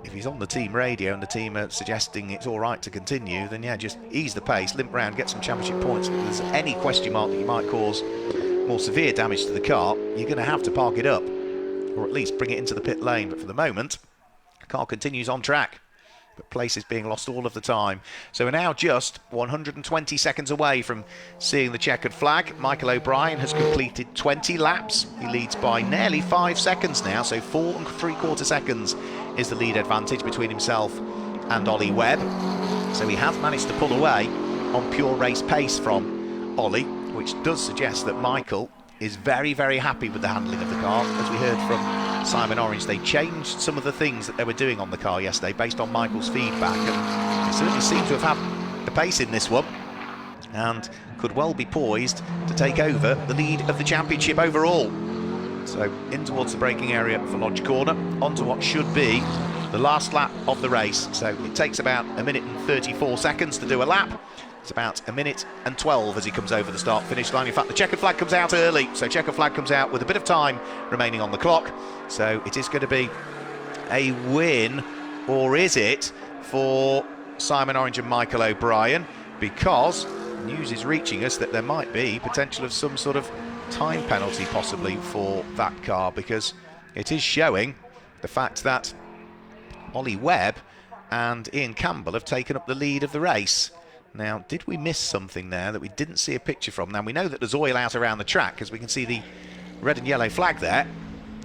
A: If he's on the team radio and the team are suggesting it's all right to continue, then yeah, just ease the pace, limp round, get some championship points. If there's any question mark that you might cause more severe damage to the car, you're going to have to park it up, or at least bring it into the pit lane. But for the moment, the car continues on track, but place is being lost all of the time. So we're now just 120 seconds away from seeing the checkered flag. Michael O'Brien has completed 20 laps. He leads by nearly 5 seconds now, so 4 3/4 seconds is the lead advantage between himself and Ollie Webb. So he has managed to pull away on pure race pace from Ollie, which does suggest that Michael is very, very happy with the handling of the car. As we heard from Simon Orange, they changed some of the things that they were doing on the car yesterday based on Michael's feedback, and they certainly seem to have had the pace in this one and could well be poised to take over the lead of the championship overall. So in towards the braking area for Lodge Corner, onto what should be the last lap of the race. So it takes about 1 minute and 34 seconds to do a lap. It's about 1 minute and 12 as he comes over the start-finish line. In fact, the checkered flag comes out early, so checkered flag comes out with a bit of time remaining on the clock. So it is going to be a win, or is it, for Simon Orange and Michael O'Brien, because news is reaching us that there might be potential of some sort of time penalty possibly for that car, because it is showing the fact that Ollie Webb and Ian Campbell have taken up the lead of the race. Now, did we miss something there that we didn't see a picture from? Now, we know that there's oil out around the track, because we can see the red and yellow flag there,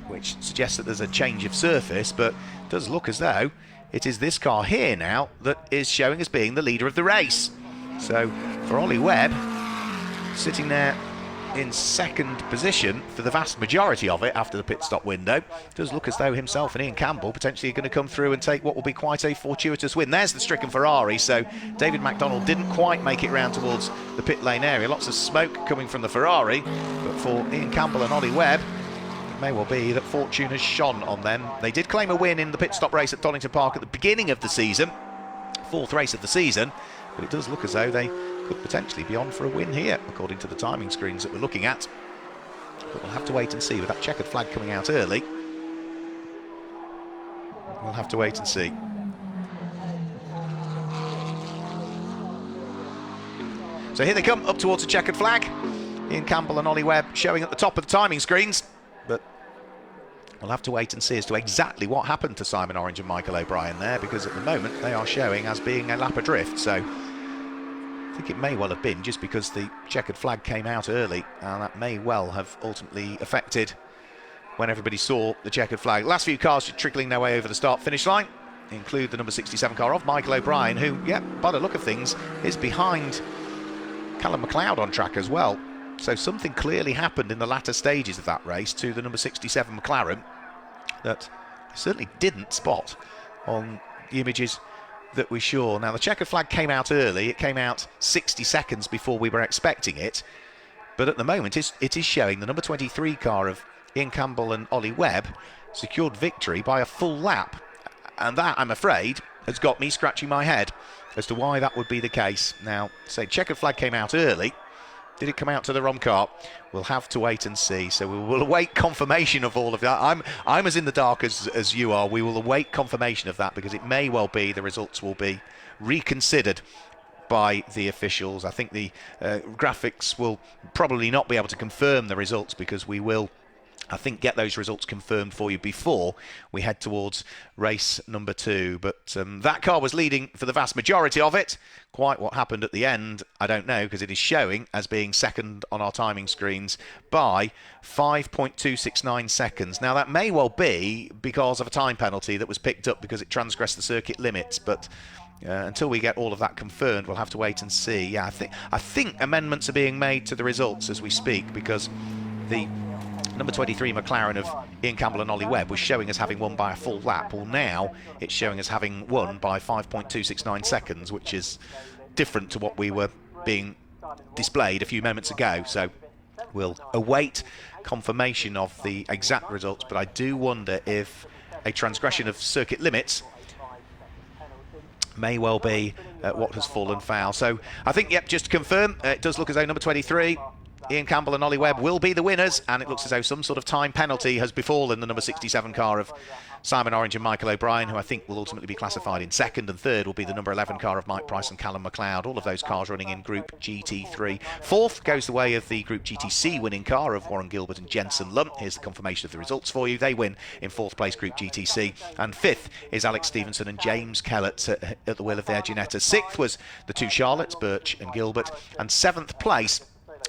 A: which suggests that there's a change of surface, but it does look as though it is this car here now that is showing as being the leader of the race. So, for Ollie Webb, sitting there in 2nd position for the vast majority of it after the pit stop window, it does look as though himself and Ian Campbell potentially are going to come through and take what will be quite a fortuitous win. There's the stricken Ferrari, so David McDonald didn't quite make it round towards the pit lane area. Lots of smoke coming from the Ferrari, but for Ian Campbell and Ollie Webb, it may well be that fortune has shone on them. They did claim a win in the pit stop race at Donington Park at the beginning of the season, 4th race of the season, but it does look as though they could potentially be on for a win here, according to the timing screens that we're looking at. But we'll have to wait and see. With that checkered flag coming out early, we'll have to wait and see. So here they come, up towards the checkered flag. Ian Campbell and Ollie Webb showing at the top of the timing screens. But we'll have to wait and see as to exactly what happened to Simon Orange and Michael O'Brien there, because at the moment they are showing as being a lap adrift. So I think it may well have been just because the checkered flag came out early, and that may well have ultimately affected when everybody saw the checkered flag. Last few cars trickling their way over the start-finish line include the number 67 car of Michael O'Brien, who, yeah, by the look of things, is behind Callum McLeod on track as well. So something clearly happened in the latter stages of that race to the number 67 McLaren that I certainly didn't spot on the images that we saw. Now, the checkered flag came out early. It came out 60 seconds before we were expecting it. But at the moment, it is showing the number 23 car of Ian Campbell and Ollie Webb secured victory by a full lap. And that, I'm afraid, has got me scratching my head as to why that would be the case. Now, say checkered flag came out early. Did it come out to the wrong car? We'll have to wait and see. So we will await confirmation of all of that. I'm as in the dark as you are. We will await confirmation of that, because it may well be the results will be reconsidered by the officials. I think the graphics will probably not be able to confirm the results, because we will, I think, get those results confirmed for you before we head towards race number 2. But that car was leading for the vast majority of it. Quite what happened at the end, I don't know, because it is showing as being second on our timing screens by 5.269 seconds. Now, that may well be because of a time penalty that was picked up because it transgressed the circuit limits, but until we get all of that confirmed, we'll have to wait and see. Yeah, I think amendments are being made to the results as we speak, because the number 23 McLaren of Ian Campbell and Ollie Webb was showing us having won by a full lap. Well, now it's showing us having won by 5.269 seconds, which is different to what we were being displayed a few moments ago. So we'll await confirmation of the exact results, but I do wonder if a transgression of circuit limits may well be what has fallen foul. So I think, yep, just to confirm, it does look as though number 23 Ian Campbell and Ollie Webb will be the winners, and it looks as though some sort of time penalty has befallen the number 67 car of Simon Orange and Michael O'Brien, who I think will ultimately be classified in second, and third will be the number 11 car of Mike Price and Callum McLeod. All of those cars running in Group GT3. Fourth goes the way of the Group GTC winning car of Warren Gilbert and Jensen Lump. Here's the confirmation of the results for you. They win in fourth place Group GTC, and fifth is Alex Stevenson and James Kellett at the wheel of their Ginetta. Sixth was the two Charlottes, Birch and Gilbert, and seventh place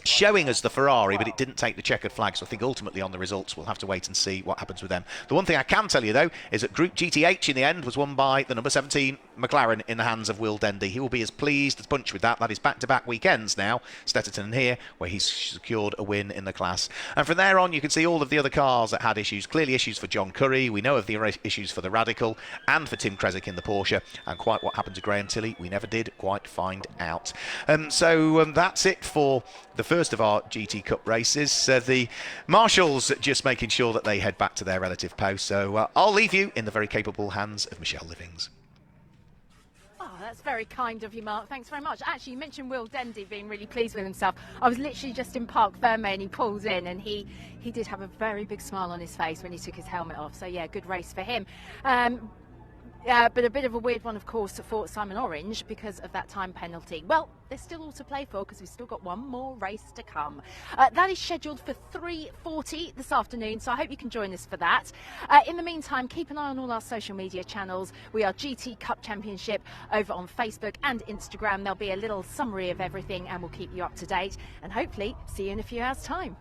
A: showing us the Ferrari, but it didn't take the checkered flag, so I think ultimately on the results we'll have to wait and see what happens with them. The one thing I can tell you, though, is that Group GTH in the end was won by the number 17 McLaren in the hands of Will Dendy. He will be as pleased as punch with that. That is back-to-back weekends now, Stetterton and here, where he's secured a win in the class. And from there on, you can see all of the other cars that had issues. Clearly issues for John Curry. We know of the issues for the Radical and for Tim Kresick in the Porsche. And quite what happened to Graham Tilley, we never did quite find out. So that's it for the first of our GT Cup races. The marshals just making sure that they head back to their relative posts. So I'll leave you in the very capable hands of Michelle Livings.
C: That's very kind of you, Mark. Thanks very much. Actually, you mentioned Will Dendy being really pleased with himself. I was literally just in Parc Ferme and he pulls in, and he did have a very big smile on his face when he took his helmet off. So, yeah, good race for him. But a bit of a weird one, of course, for Simon Orange because of that time penalty. Well, there's still all to play for because we've still got one more race to come. That is scheduled for 3:40 this afternoon, so I hope you can join us for that. In the meantime, keep an eye on all our social media channels. We are GT Cup Championship over on Facebook and Instagram. There'll be a little summary of everything and we'll keep you up to date. And hopefully see you in a few hours' time.